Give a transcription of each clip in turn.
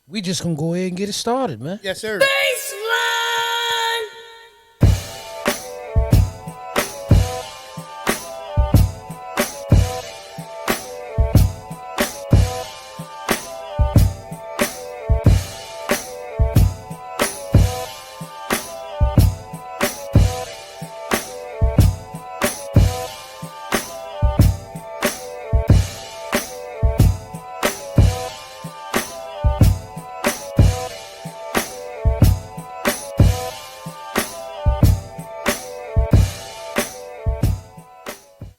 We just gonna go ahead and get it started, man. Yes, sir. Baseline.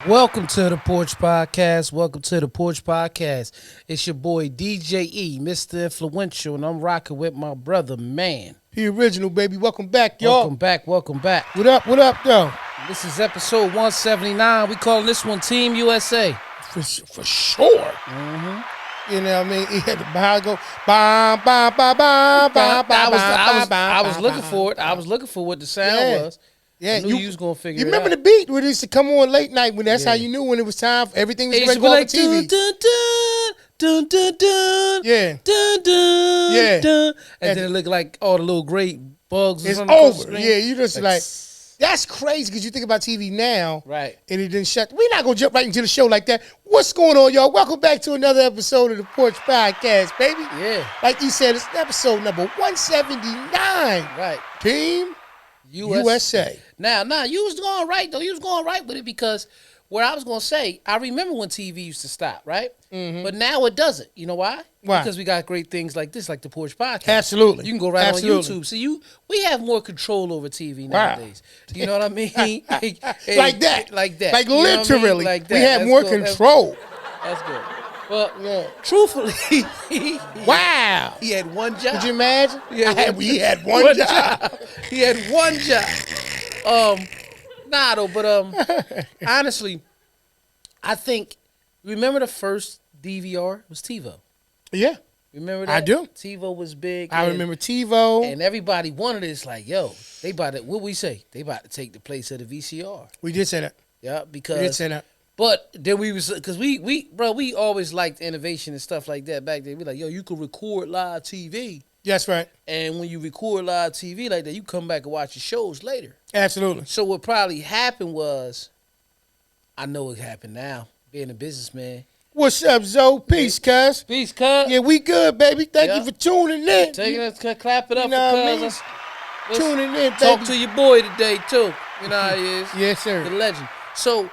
Welcome to the Porch Podcast. Welcome to the Porch Podcast. It's your boy DJ E, Mr. Influential, and I'm rocking with my brother, man. The original, baby. Welcome back, y'all. Welcome back. Welcome back. What up, though? This is episode 179. We calling this one Team USA. For sure. Mm-hmm. You know what I mean? He had the behind go, bam, bam, bam, bam, bam, bam, I was looking for it. I was looking for what the sound was. Yeah, I knew you was gonna figure it out. You remember the beat when it used to come on late night when that's how you knew when it was time for everything was ready to go on TV. Dun, dun, dun, dun, dun, Yeah. dun, dun, Yeah. dun. And then it looked like all the little great bugs. It's on the over. screen. Yeah, you just like that's crazy because you think about TV now, right? And it didn't shut. We're not gonna jump right into the show like that. What's going on, y'all? Welcome back to another episode of the Porch Podcast, baby. Yeah, like you said, it's episode number 179. Right. Team USA. Now, you was going right though. You was going right with it because what I was gonna say, I remember when TV used to stop, right? Mm-hmm. But now it doesn't. You know why? Why? Because we got great things like this, like the Porch Podcast. Absolutely. You can go right on YouTube. So we have more control over TV nowadays. You know what I mean? like that. Like that. Like You know what I literally. mean? Like that. We have more control. That's good. Well, truthfully, wow, he had one job. Could you imagine? He had one job. He had one job. Nah, though, but honestly, I think remember the first DVR was TiVo. Yeah, remember that? I do. TiVo was big. I remember TiVo, and everybody wanted it. It's like, yo, they about to. What we say? They about to take the place of the VCR. We did say that. Yeah, because we did say that. But then we was because we always liked innovation and stuff like that back then. We like, yo, you could record live TV. That's right. And when you record live TV like that, you come back and watch your shows later. Absolutely. So what probably happened was, I know it happened now, being a businessman. What's up, Zoe? Peace, cuz. Peace, cuz. Yeah, we good, baby. Thank you for tuning in. Taking us, clap it up, you know for cuz. Tuning in, baby. Talk to your boy today, too. You know how he is. Yes, sir. The legend. So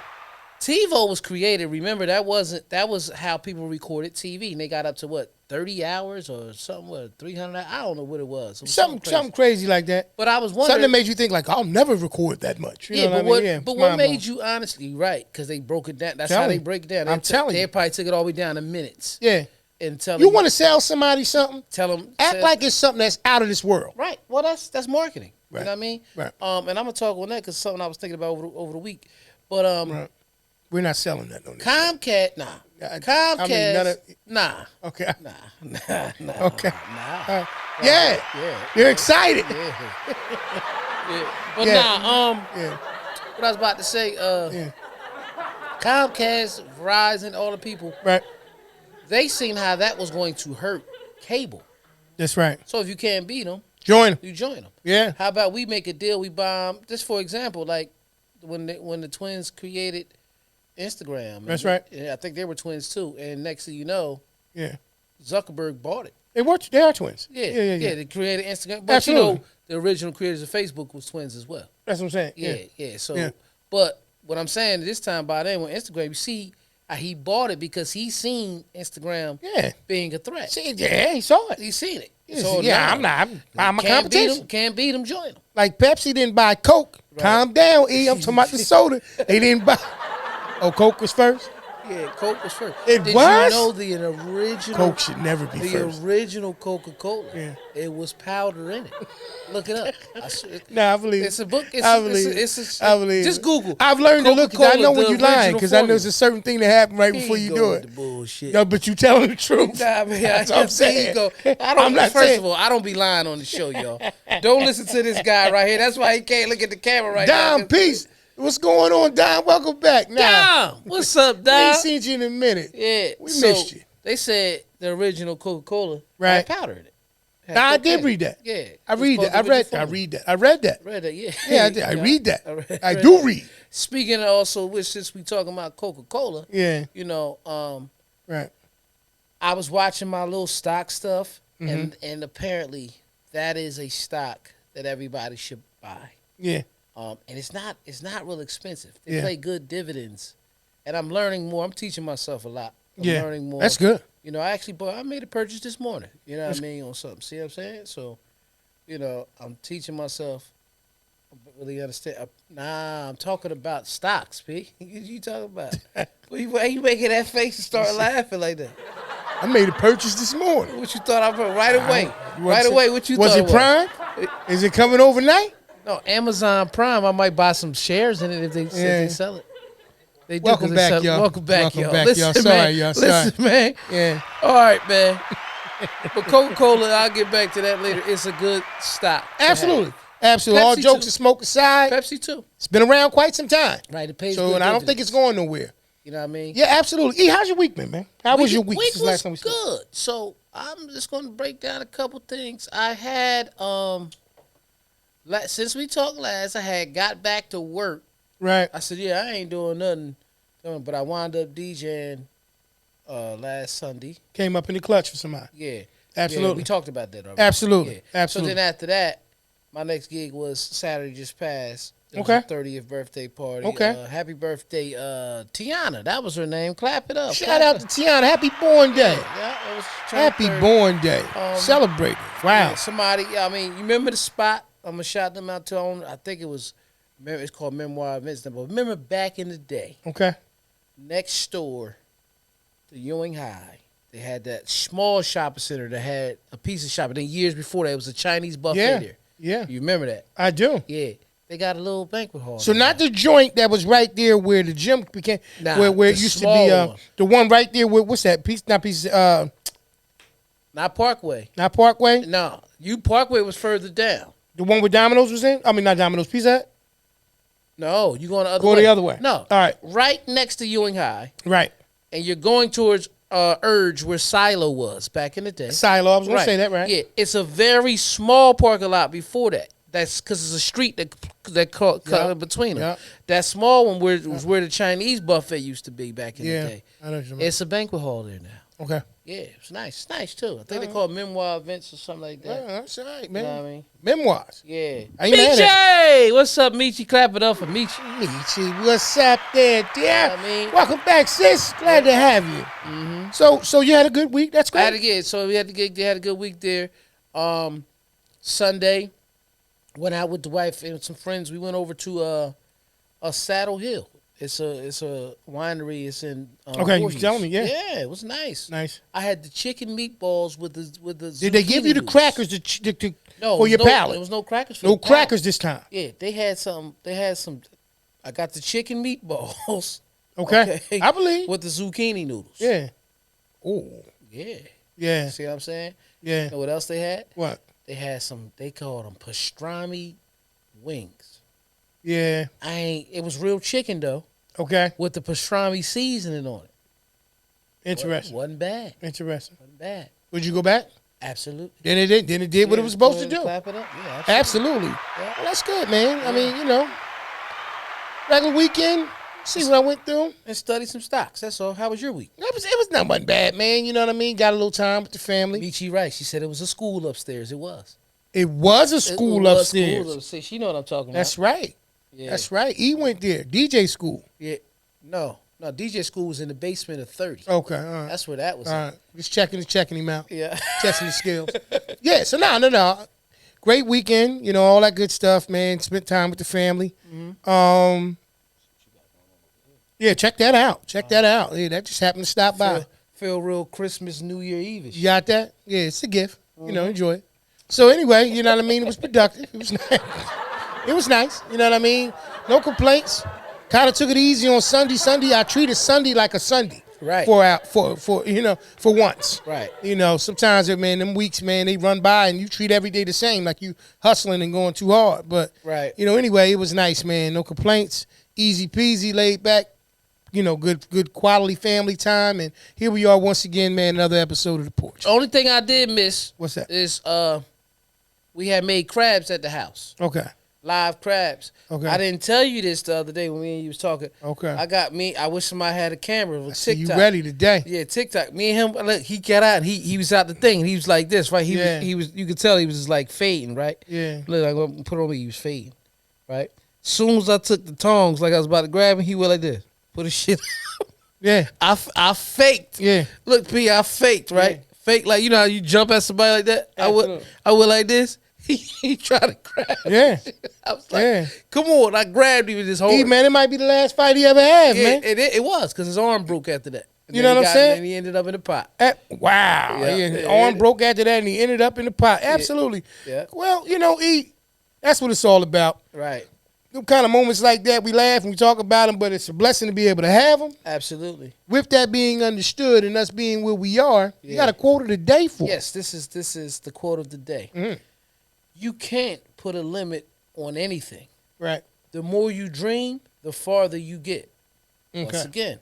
TiVo was created. Remember, that was how people recorded TV, and they got up to what, 30 hours or something? What, 300? I don't know what it was. Something crazy like that. But I was wondering, something that made you think like, I'll never record that much. You know what I mean? But what made you honestly right? Because they broke it down. That's how they break it down. I'm telling you, they probably took it all the way down to minutes. Yeah. And tell you want to sell somebody something? Act Tell like it's something that's out of this world. Right. Well, that's marketing. Right. You know what I mean? Right. And I'm gonna talk on that because something I was thinking about over the week. But right. We're not selling that on this. Comcast, nah. Comcast, nah. Okay. Nah. Okay. Nah. Yeah. You're excited. Yeah. But what I was about to say, Comcast, Verizon, all the people, right? They seen how that was going to hurt cable. That's right. So if you can't beat them, you join them. Yeah. How about we make a deal? We buy 'em, just for example, like when the twins created Instagram. That's right. I think they were twins too. And next thing you know, Zuckerberg bought it. They are twins. Yeah. They created Instagram. But absolutely. You know, the original creators of Facebook was twins as well. That's what I'm saying. Yeah. So, but what I'm saying this time by then with Instagram, you see how he bought it because he seen Instagram being a threat. He saw it. He seen it. So I'm my competition. Can't beat him, join him. Like Pepsi didn't buy Coke. Right. Calm down, E. I'm talking about the soda. They didn't buy. Oh, Coke was first? Yeah, Coke was first. Did you know the original Coke should never be first. The original Coca-Cola. It was powder in it. Look it up. I believe it. It's a book. I believe it. Just Google. I've learned to look. I know when you're lying because I know there's a certain thing that happened right before you do it. The bullshit. No, but you telling the truth. Nah, man, that's what I'm saying. First of all, I don't be lying on the show, y'all. Don't listen to this guy right here. That's why he can't look at the camera right now. Dom, peace. What's going on, Don? Welcome back. Dom, what's up, Dom? We ain't seen you in a minute. Yeah. We missed you. They said the original Coca-Cola had powder in it. Had Nah, I cocaine. did read that. Yeah. I It's read supposed that. I to be with read your I phone. read that. I read that. Read that, yeah. Yeah, I did. I read that. I read do that. read. Speaking of also, which since we talking about Coca-Cola, Yeah. you know, Right. I was watching my little stock stuff, Mm-hmm. and apparently that is a stock that everybody should buy. Yeah. And it's not real expensive. They Yeah. pay good dividends, and I'm learning more. I'm teaching myself a lot. I'm Yeah. learning more. That's good. You know, I made a purchase this morning. You know what I mean, on something. See what I'm saying? So, you know, I'm teaching myself. Really understand? Nah, I'm talking about stocks, P. You talking about? Why you making that face and start laughing like that? I made a purchase this morning. What you thought I put right away? You Right want away. to- What you was thought it Prime? Is it coming overnight? No, Amazon Prime. I might buy some shares in it if they sell it. They do. Welcome 'cause they back, sell it. y'all. Welcome back, Welcome y'all. back, Listen, y'all. man. Sorry, y'all. Sorry. Listen, man. Yeah. All right, man. But Coca-Cola, I'll get back to that later. It's a good stock. to have. Absolutely. Absolutely. All Pepsi jokes too. and smoke aside, Pepsi too. it's been around quite some time. Right. It pays So, good and I don't think dividends. it's going nowhere. You know what I mean? Yeah, absolutely. E, how's your week been, man? How was your week Week since was last time we spoke? good. So I'm just going to break down a couple things. I had since we talked last, I had got back to work. Right. I said, yeah, I ain't doing nothing, but I wound up DJing last Sunday. Came up in the clutch for somebody. Yeah, Absolutely. Yeah, we talked about that already. Absolutely. Yeah. Absolutely. So then after that, my next gig was Saturday just passed. It was Okay. a 30th birthday party. Okay. Happy birthday, Tiana. That was her name. Clap it up. Shout Clap out it. to Tiana. Happy born day. Yeah, it was Happy 30. born day. Celebrate it. Wow. Yeah, somebody, I mean, you remember the spot? I'm going to shout them out to them. I think it's called Memoir Events. But remember back in the day, Okay. next door to Ewing High, they had that small shopping center that had a piece of shopping. Then years before that, it was a Chinese buffet Yeah. there. Yeah. You remember that? I do. Yeah. They got a little banquet hall. So there. not the joint that was right there where the gym became, Nah, where it the used to small be, one. the one right there where, what's that, piece, not piece, Not Parkway. not Parkway? No. Parkway was further down. The one where Domino's was in? I mean, not Domino's, Pizza Hut? No, you going the other Go way. the other way. No. All right. Right next to Ewing High, Right. and you're going towards Urge where Silo was back in the day. Silo, I was going to say that, right? Yeah, it's a very small parking lot before that. That's because it's a street that cut in between them. Yep. That small one was where the Chinese buffet used to be back in Yeah. the day. I know what you mean. It's a banquet hall there now. Okay. Yeah, it's nice. It's nice too. I think they call it Memoir Events or something like that. That's all right, You man. know what I mean? Memoirs. Yeah. I ain't mad at Michi! What's up, Michi? Clap it up for Michi. Michi, what's up there, dear? Yeah, I mean- Welcome back, sis. Glad to have you. Mm-hmm. So you had a good week. That's I had great. to get so we had to get. They had a good week there. Sunday, went out with the wife and some friends. We went over to a Saddle Hill. It's a winery. It's in Okay, you Voorhees. telling me, yeah. Yeah, it was nice. Nice. I had the chicken meatballs with the. Did they give you the zucchini crackers noodles. No, for your palate? There was no crackers. For No the palate. crackers this time. Yeah, they had some. I got the chicken meatballs. Okay. I believe. with the zucchini noodles. Yeah. Oh. Yeah. Yeah. See what I'm saying? Yeah. You know what else they had? What? They had some. They called them pastrami wings. Yeah. It was real chicken though, Okay. with the pastrami seasoning on it. Interesting. Wasn't bad. Interesting. Wasn't bad. Would you go back? Absolutely. Then it did. Then it did what it was supposed to do. Clap it up. Yeah. Absolutely. Yeah. Well, that's good, man. I mean, regular weekend. See what I went through. And study some stocks. That's all. How was your week? It was not much bad, man. You know what I mean? Got a little time with the family. Michi Rice. She said it was a school upstairs. It was. It was a It school was upstairs. School upstairs. She know what I'm talking That's about. right. Yeah. That's right. He went there. DJ school. Yeah. No. DJ school was in the basement of 30. Okay. All right. That's where that was. All At. right. Just checking him out. Yeah. Testing the skills. Yeah. So no. Great weekend. All that good stuff, man. Spent time with the family. Mm-hmm. Yeah. Check that out. Yeah. That just happened to stop by. Feel real Christmas, New Year Eve-ish. You got that? Yeah. It's a gift. Enjoy it. So anyway, you know what I mean? It was productive. It was nice. It was nice. You know what I mean? No complaints. Kind of took it easy on Sunday. I treated Sunday like a Sunday. Right. For once. Right. Sometimes, man, them weeks, man, they run by and you treat every day the same, like you hustling and going too hard. But, Right. anyway, it was nice, man. No complaints. Easy peasy, laid back. good quality family time. And here we are once again, man, another episode of The Porch. Only thing I did miss What's that? is we had made crabs at the house. Okay. Live crabs. Okay. I didn't tell you this the other day when me and you was talking. Okay. I wish somebody had a camera with See TikTok. you ready today. Yeah, TikTok. Me and him, look, he got out and he was out the thing and he was like this, right? He was you could tell he was just like fading, right? Yeah. Look, I'm gonna put it on me, he was fading. Right? Soon as I took the tongs like I was about to grab him, he went like this. Put his shit Yeah. I faked. Yeah. Look, P, I faked, right? Yeah. Fake like you know how you jump at somebody like that? Absolutely. I went like this. He tried to grab me. Yeah. I was like, come on. I grabbed him with this whole. Hey, man, it might be the last fight he ever had, Yeah, man. it was because his arm broke after that. And You then know he what I'm saying? And he ended up in the pot. Wow. Yeah. Yeah. His Yeah. arm broke after that and he ended up in the pot. Absolutely. Yeah. Well, E, that's what it's all about. Right. Them kind of moments like that, we laugh and we talk about them, but it's a blessing to be able to have them. Absolutely. With that being understood and us being where we are, you got a quote of the day for Yes, this is the quote of the day. Mhm. You can't put a limit on anything. Right. The more you dream, the farther you get. Once Okay. again,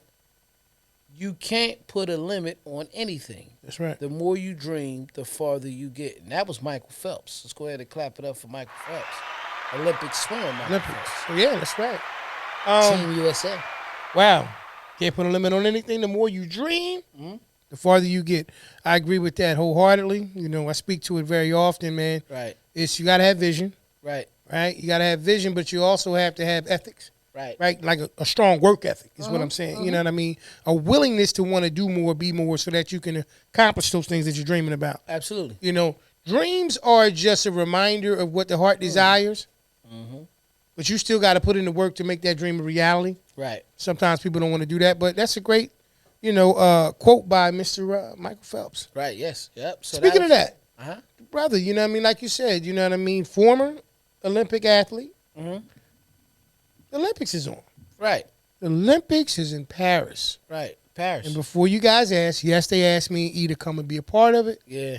you can't put a limit on anything. That's right. The more you dream, the farther you get. And that was Michael Phelps. Let's go ahead and clap it up for Michael Phelps. Olympic swimmer, Michael Olympics. Phelps. So, yeah, that's right. Team USA. Wow. Can't put a limit on anything. The more you dream, the farther you get. I agree with that wholeheartedly. I speak to it very often, man. Right, You got to have vision, right, right? You got to have vision, but you also have to have ethics, right. right? Like a strong work ethic is what I'm saying. You know what I mean? A willingness to want to do more, be more, so that you can accomplish those things that you're dreaming about. Absolutely. Dreams are just a reminder of what the heart desires, but you still got to put in the work to make that dream a reality. Right. Sometimes people don't want to do that, but that's a great, quote by Mr. Michael Phelps. Right, yes. Yep. So Speaking of that, Uh-huh. brother, you know what I mean? Like you said, you know what I mean? Former Olympic athlete. Mhm. The Olympics is on. Right, The Olympics is in Paris. right. Paris. And before you guys ask, yes, they asked me E to come and be a part of it, Yeah.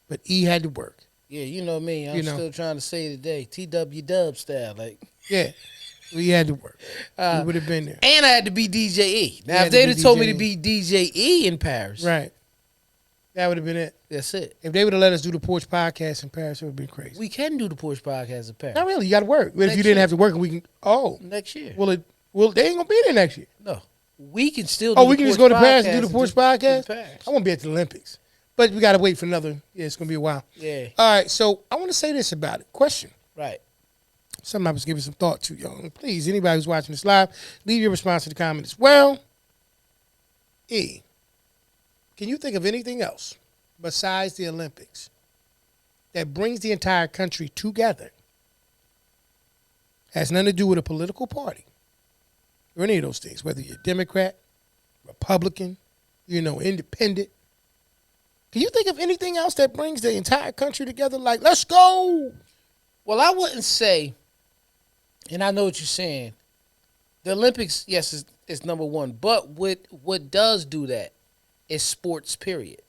but E had to work. Yeah, you know me. I'm still trying to say today, TW Dub style. Like, Yeah. We had to work. We would have been there. and I had to be DJE. Now, had if to they'd be have told me to DJE. be DJE in Paris, Right. That would have been it. that's it. If they would have let us do the Porch podcast in Paris, it would have been crazy. We can do the Porch podcast in Paris. Not really. You got to work. But if Next you didn't year. have to work, we can. Oh, Next year. well, they ain't gonna be there next year. No. We can still do Oh, the we can just Porch go to Paris and do podcast the Porch do the podcast. Paris. I won't be at the Olympics, but we got to wait for another. Yeah, it's gonna be a while. Yeah. All right, so I want to say this about it. Question. Right. Something I was giving some thought to, y'all. Please, anybody who's watching this live, leave your response to the comment as well. E, can you think of anything else besides the Olympics that brings the entire country together? Has nothing to do with a political party or any of those things, whether you're Democrat, Republican, independent. Can you think of anything else that brings the entire country together? Like, let's go. Well, I wouldn't say, and I know what you're saying. The Olympics, yes, is number one. But what does do that is sports, period.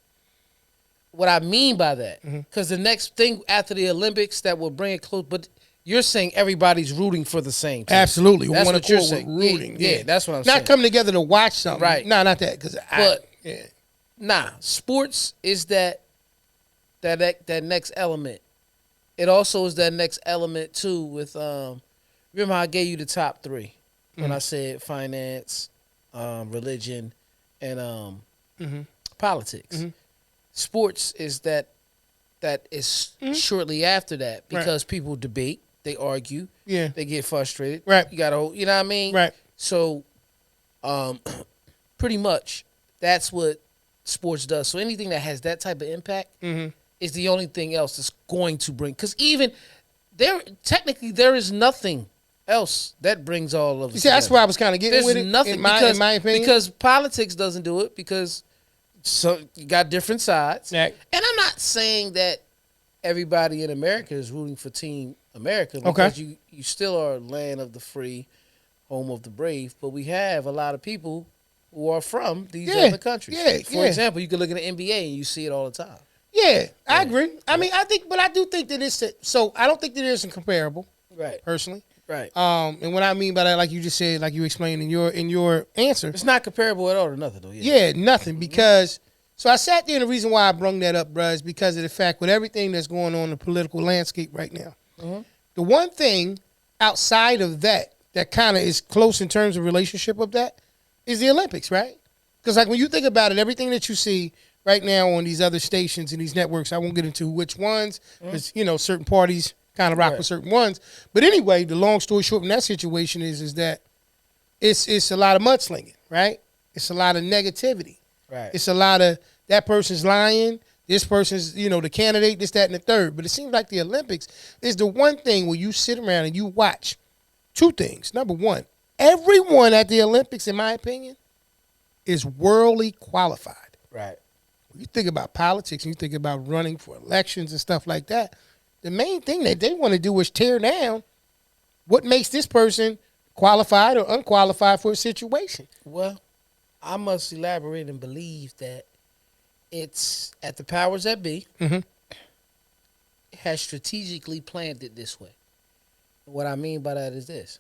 What I mean by that, because the next thing after the Olympics that will bring it close, but you're saying everybody's rooting for the same team. Absolutely. That's One what you're accord, saying. we're rooting. Yeah, that's what I'm saying. Not coming together to watch something. Right. No, not that. But- yeah. Nah, sports is that next element. It also is that next element too with remember how I gave you the top three when I said finance, religion, and politics. Sports is that is shortly after that because people debate, they argue, Yeah. they get frustrated. Right. You gotta, you know what I mean? Right. So, pretty much that's what sports does. So anything that has that type of impact is the only thing else that's going to bring. Because even there is nothing else that brings all of us. You see, that's together. where I was kind of getting There's with it. nothing in my opinion. because politics doesn't do it because you got different sides. Right. And I'm not saying that everybody in America is rooting for Team America because you still are land of the free, home of the brave. But we have a lot of people who are from these other countries. For example, you can look at the NBA and you see it all the time. Yeah, I agree. I mean, I do think that so I don't think that it isn't comparable, Right. personally. Right. And what I mean by that, like you just said, like you explained in your answer, It's not comparable at all to nothing, though. yeah, nothing. Because so I sat there, and the reason why I brung that up, bruh, is because of the fact with everything that's going on in the political landscape right now. Mm-hmm. The one thing outside of that kind of is close in terms of relationship of that is the Olympics, right? Because like when you think about it, everything that you see right now on these other stations and these networks, I won't get into which ones, because certain parties kind of rock with certain ones. But anyway, the long story short in that situation is that it's a lot of mudslinging, right? It's a lot of negativity. Right. It's a lot of that person's lying, this person's, the candidate, this, that, and the third. But it seems like the Olympics is the one thing where you sit around and you watch two things. Number one, everyone at the Olympics, in my opinion, is worldly qualified. Right. When you think about politics and you think about running for elections and stuff like that, the main thing that they want to do is tear down what makes this person qualified or unqualified for a situation. Well, I must elaborate and believe that it's at the powers that be has strategically planned it this way. What I mean by that is this.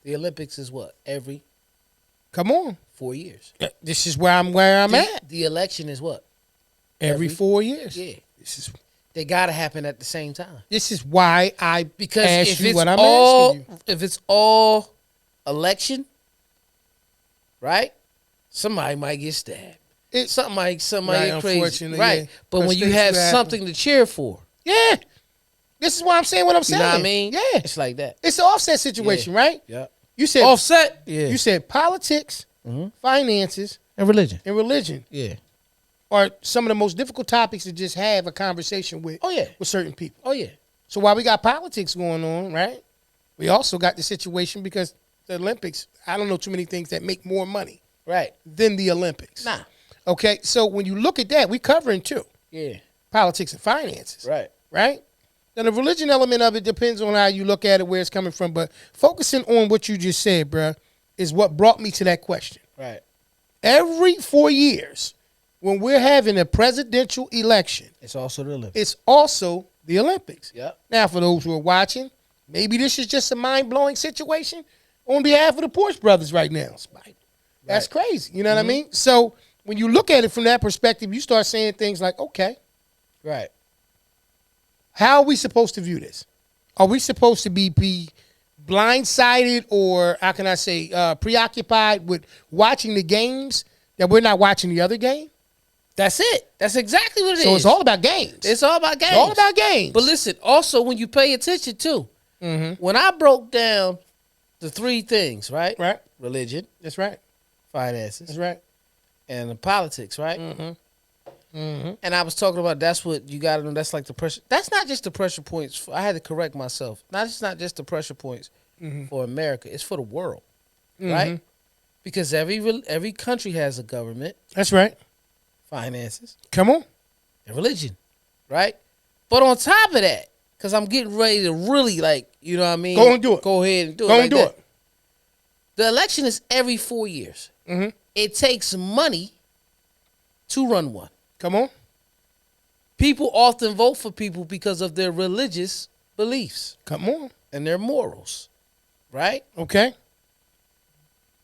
The Olympics is what? Every Come on. 4 years. This is where I'm at. The election is what? Every 4 years. Yeah. This They got to happen at the same time. is why I Because asked if you it's what I'm all asking you. if it's all election, right? Somebody might get stabbed. Somebody Right, get crazy. unfortunately, Right. yeah. But when Those you things have do happen. something to cheer for, Yeah. This is why I'm saying what I'm you saying. know what I mean? Yeah. It's like that. It's an offset situation, right? Yeah. You said Offset? Yeah. You said politics, finances, and religion. and religion Yeah. are some of the most difficult topics to just have a conversation with. Oh, yeah. With certain people. Oh, yeah. So while we got politics going on, right? We also got the situation because the Olympics, I don't know too many things that make more money Right. than the Olympics. Nah. Okay, so when you look at that, we covering two. Yeah. Politics and finances. Right. Right? Now, the religion element of it depends on how you look at it, where it's coming from. But focusing on what you just said, bruh, is what brought me to that question. Right. Every 4 years, when we're having a presidential election, It's also the Olympics. it's also the Olympics. Yep. Now, for those who are watching, maybe this is just a mind-blowing situation on behalf of the Porch brothers right now. That's crazy. You know what I mean? So when you look at it from that perspective, you start saying things like, okay, Right. how are we supposed to view this? Are we supposed to be blindsided or, how can I say, preoccupied with watching the games that we're not watching the other game? That's it. That's exactly what it is. So it's all about games. It's all about games. It's all about games. But listen, also when you pay attention too, when I broke down the three things, right? Right. Religion, That's right. finances, That's right. and the politics, right? And I was talking about that's what you got to know. That's like the pressure. That's not just the pressure points. I had to correct myself. It's not just the pressure points for America. It's for the world, right? Because every country has a government, That's right. finances, Come on. and religion, right? But on top of that, because I'm getting ready to really you know what I mean? Go and do it. Go ahead and do it. Go like and do that. it. The election is every 4 years. It takes money to run one. Come on. People often vote for people because of their religious beliefs Come on. and their morals, right? Okay.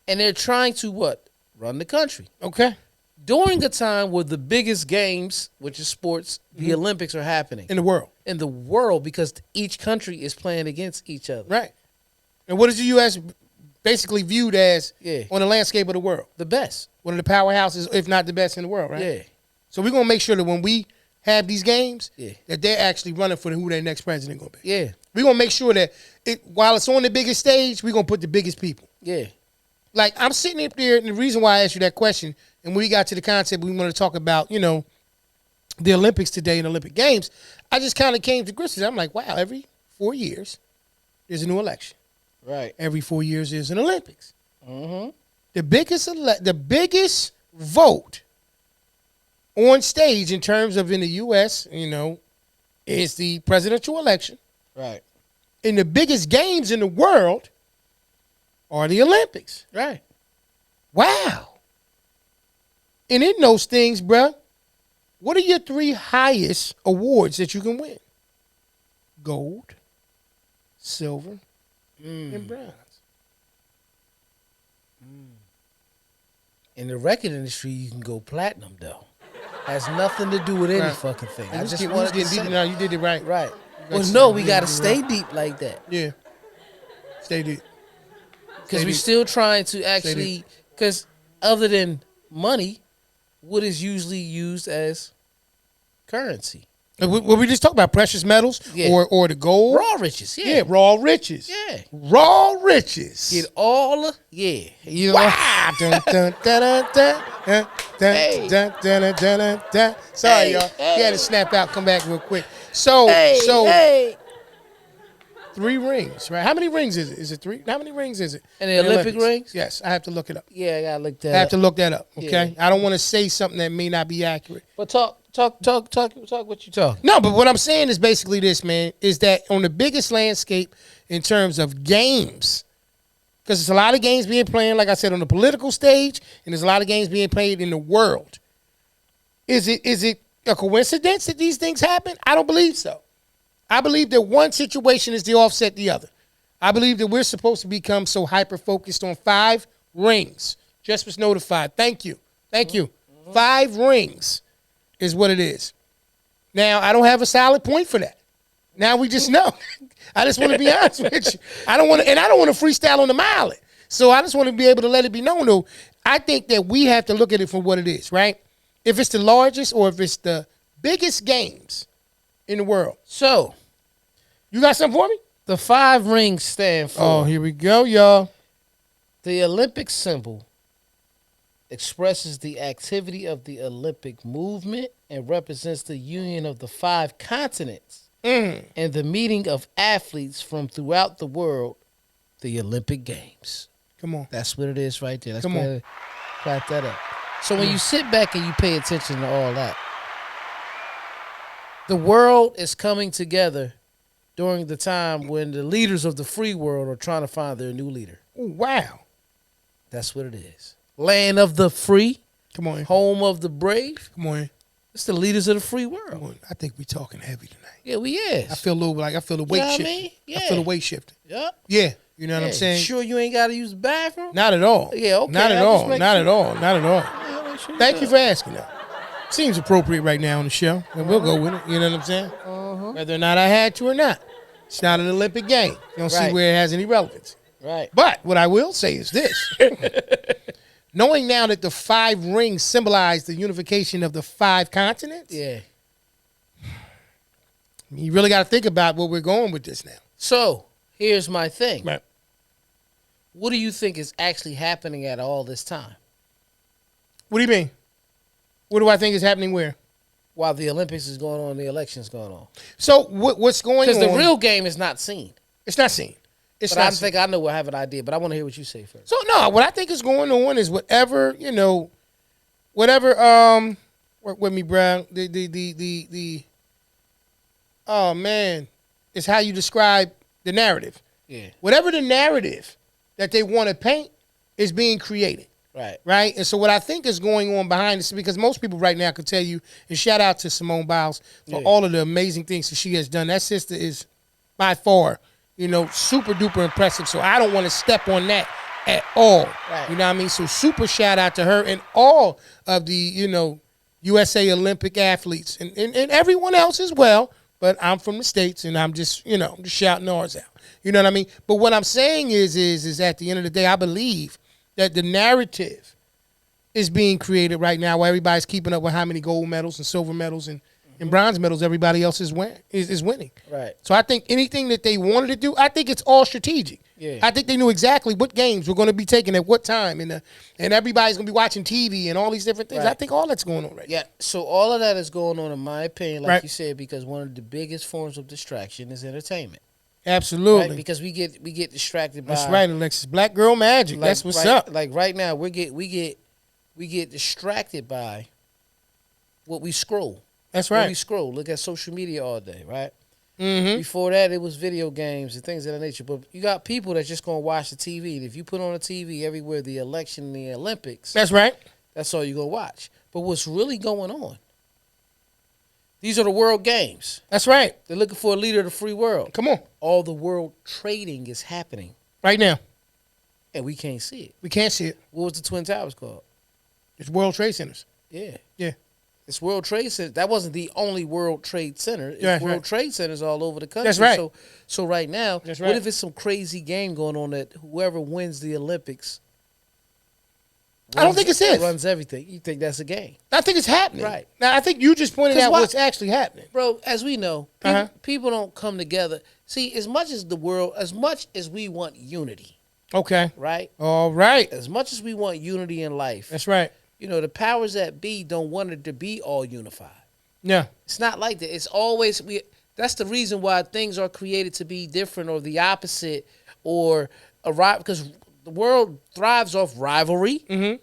And they're trying to what? Run the country. Okay. During a time where the biggest games, which is sports, the Olympics are happening In the world. in the world because each country is playing against each other. Right. And what is the U.S. basically viewed as on the landscape of the world? The best. One of the powerhouses, if not the best in the world, right? Yeah. So we're going to make sure that when we have these games, Yeah. that they're actually running for who their next president going to be. Yeah. We're going to make sure that while it's on the biggest stage, we're going to put the biggest people. Yeah. Like, I'm sitting up there, and the reason why I asked you that question, and when we got to the concept, we want to talk about, the Olympics today and Olympic Games, I just kind of came to grips with it. I'm like, wow, every 4 years, there's a new election. Right. Every 4 years, there's an Olympics. Mm-hmm. The biggest vote on stage in terms of in the U.S., is the presidential election. Right. And the biggest games in the world are the Olympics. Right. Wow. And in those things, bruh, what are your three highest awards that you can win? Gold, silver, in bronze. In the record industry, you can go platinum though. Has nothing to do with any Right. fucking thing. I I just was wanted to getting deep. say, Now you did it right. right. Well, That's- no, we yeah, got to you stay right. deep like that Yeah. Stay deep. because Stay we're deep. still trying to deep. actually. Because other than money, what is usually used as currency? What we just talked about, precious metals Yeah. or the gold. Raw riches. Yeah, Yeah. raw riches. Yeah. Raw riches. Get all. Yeah. You know. Wow. Dun, dun, dun, dun, dun, dun, dun, Hey. dun, dun, dun, dun, dun, dun. Sorry, Hey, y'all. hey. He had to snap out, come back real quick. So, Hey. 3 rings, right? How many rings is it? Is it 3? How many rings is it? And the in Olympic Olympics? rings? Yes, I have to look it up. Yeah, I gotta look I that have up. to look that up, okay? Yeah. I don't want to say something that may not be accurate. But talk what you talking. No, but what I'm saying is basically this, man, is that on the biggest landscape in terms of games, because there's a lot of games being played, like I said, on the political stage, and there's a lot of games being played in the world. Is it a coincidence that these things happen? I don't believe so. I believe that one situation is to offset the other. I believe that we're supposed to become so hyper-focused on 5 rings. Just was notified. Thank you. 5 rings is what it is. Now, I don't have a solid point for that. Now we just know. I just want to be honest with you. I don't want to freestyle on the mallet. So I just want to be able to let it be known, though. I think that we have to look at it for what it is, right? If it's the largest or if it's the biggest games in the world. So You got something for me? the 5 rings stand for Oh, here we go, y'all. the Olympic symbol expresses the activity of the Olympic movement and represents the union of the 5 continents and the meeting of athletes from throughout the world, the Olympic Games. Come on. That's what it is right there. Let's Come go on. ahead and clap that up. So when you sit back and you pay attention to all that, the world is coming together during the time when the leaders of the free world are trying to find their new leader. Ooh, wow. That's what it is. Land of the free, Come on. home of the brave. Come on. It's the leaders of the free Come world. on. I think we talking heavy tonight. Yeah, we is. I feel a little like I feel the weight know what I shifting. mean? I Yeah. feel the weight shifting. Yep. Yeah. You know what Yeah. I'm saying? Sure you ain't got to use the bathroom? Not at all. Yeah, okay, Not at I'll just all. make Not sure. at all. Not at all. Yeah, make sure Thank you good. for asking that. Seems appropriate right now on the show, and we'll go with it. You know what I'm saying? Whether or not I had to or not. It's not an Olympic game. You don't see Right. where it has any relevance. Right. But what I will say is this. Knowing now that the 5 rings symbolize the unification of the 5 continents, Yeah. you really got to think about where we're going with this now. So here's my thing. Right. What do you think is actually happening at all this time What do you mean? What do I think is happening where? while the Olympics is going on, the election's going on? So what's going on? Because the real game is not seen. It's not seen. It's But not I seen. think I know. I have an idea, but I want to hear what you say first. So no, what I think is going on is whatever, whatever work with me, bro. The oh man, it's how you describe the narrative. Yeah. Whatever the narrative that they want to paint is being created. Right. Right? And so what I think is going on behind this, because most people right now could tell you, and shout out to Simone Biles for Yeah. all of the amazing things that she has done. That sister is by far, super duper impressive. So I don't want to step on that at all. Right. You know what I mean? So super shout out to her and all of the, USA Olympic athletes and everyone else as well. But I'm from the States and I'm just, I'm just shouting ours out. You know what I mean? But what I'm saying is at the end of the day, I believe that the narrative is being created right now where everybody's keeping up with how many gold medals and silver medals and bronze medals everybody else is winning. Right. So I think anything that they wanted to do, I think it's all strategic. Yeah. I think they knew exactly what games were going to be taken at what time, and everybody's going to be watching TV and all these different things. Right. I think all that's going on right now. Yeah. So all of that is going on, in my opinion, like Right. you said, because one of the biggest forms of distraction is entertainment. Absolutely. Right? Because we get distracted by. That's right, Alexis. Black girl magic. Like, That's what's right, up. Like right now, we get distracted by what we scroll. That's When right. we scroll, look at social media all day, right? Mm-hmm. Before that, it was video games and things of that nature. But you got people that's just gonna watch the TV. And if you put on the TV everywhere, the election and the Olympics, That's right. that's all you're gonna watch. But what's really going on? These are the world games. That's right. They're looking for a leader of the free world. Come on. All the world trading is happening, Right now. and we can't see it. We can't see it. What was the Twin Towers called? It's World Trade Centers. Yeah. Yeah. It's World Trade Center. That wasn't the only World Trade Center. It's Yeah, World right. Trade Centers all over the country. That's right. So right now, That's what right. if it's some crazy game going on that whoever wins the Olympics I don't think it's if. runs everything? You think that's a game? I think it's happening. Right. Now, I think you just pointed 'Cause out why- what's actually happening. Bro, as we know, people, Uh-huh. people don't come together. See, as much as we want unity, Okay. right? All right. As much as we want unity in life, That's right. the powers that be don't want it to be all unified. Yeah. It's not like that. It's always that's the reason why things are created to be different or the opposite or because the world thrives off rivalry. Mm-hmm.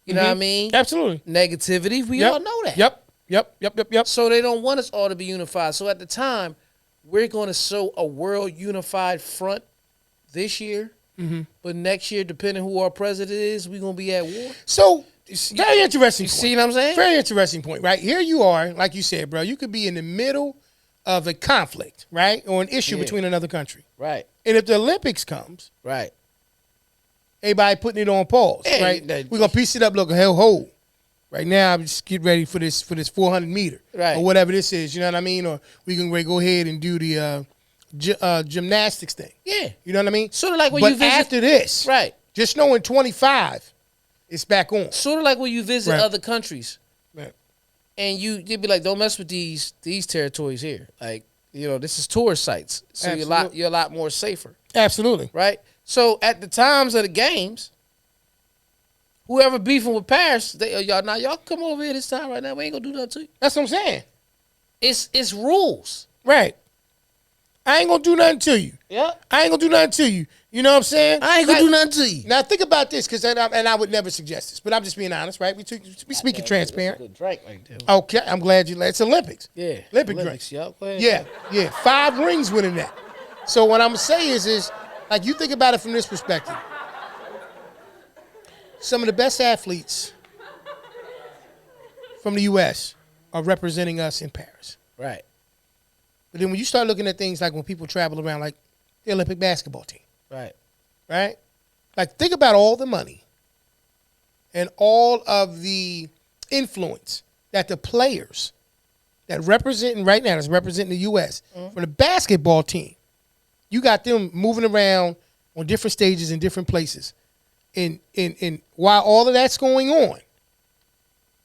You know what I mean? Absolutely. Negativity. We Yep. all know that. Yep. So they don't want us all to be unified. So at the time, we're going to show a world unified front this year. Mm-hmm. But next year, depending who our president is, we're going to be at war. So, very interesting You point. see what I'm saying? Very interesting point, right? Here you are, like you said, bro. You could be in the middle of a conflict, right? Or an issue Yeah. between another country. Right. And if the Olympics comes, Right. everybody putting it on pause, Yeah, right? that- We're going to piece it up, look, hell hold. Right now, I'm just get ready for this 400 meter. Right. Or whatever this is, you know what I mean? Or we can go ahead and do the gymnastics thing. Yeah. You know what I mean? Sort of like when but you visit. after this, Right. just knowing 25, it's back on. Sort of like when you visit Right. other countries. Right. And you'd be like, don't mess with these territories here. Like, this is tourist sites. So Absolutely. you're a lot more safer. Absolutely. Right? So at the times of the games, whoever beefing with Paris, y'all come over here this time right now. We ain't gonna do nothing to you. That's what I'm saying. It's rules. Right. I ain't gonna do nothing to you. Yeah. I ain't gonna do nothing to you. You know what I'm saying? I ain't gonna do nothing to you. Now think about this, because and I would never suggest this, but I'm just being honest, right? We speaking transparent. Good drink right there. Okay, I'm glad you. It's Olympics. Yeah. Olympic Olympics, yup. Go ahead. Yeah. 5 rings winning that. So what I'm gonna say is like you think about it from this perspective. Some of the best athletes from the U.S. are representing us in Paris. Right. But then when you start looking at things like when people travel around, like the Olympic basketball team, Right. right? Like think about all the money and all of the influence that the players that representing right now, that's representing the U.S. For the basketball team, you got them moving around on different stages in different places. And while all of that's going on,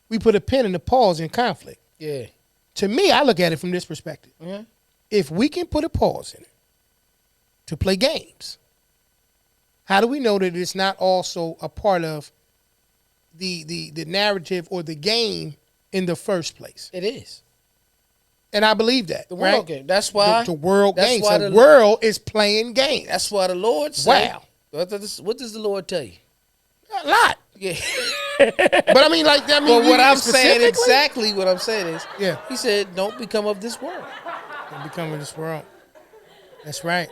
we put a pin in the pause in conflict. Yeah. To me, I look at it from this perspective. Mhm. If we can put a pause in it to play games, how do we know that it's not also a part of the narrative or the game in the first place? It is. And I believe that. The right? world game. That's why The world that's game. why So the world is playing games. That's why the Lord said. Wow. What does the Lord tell you? A lot. Yeah. But I mean, like, But what I'm saying, specifically? exactly what I'm saying is, Yeah. he said, don't become of this world. Don't become of this world. That's right.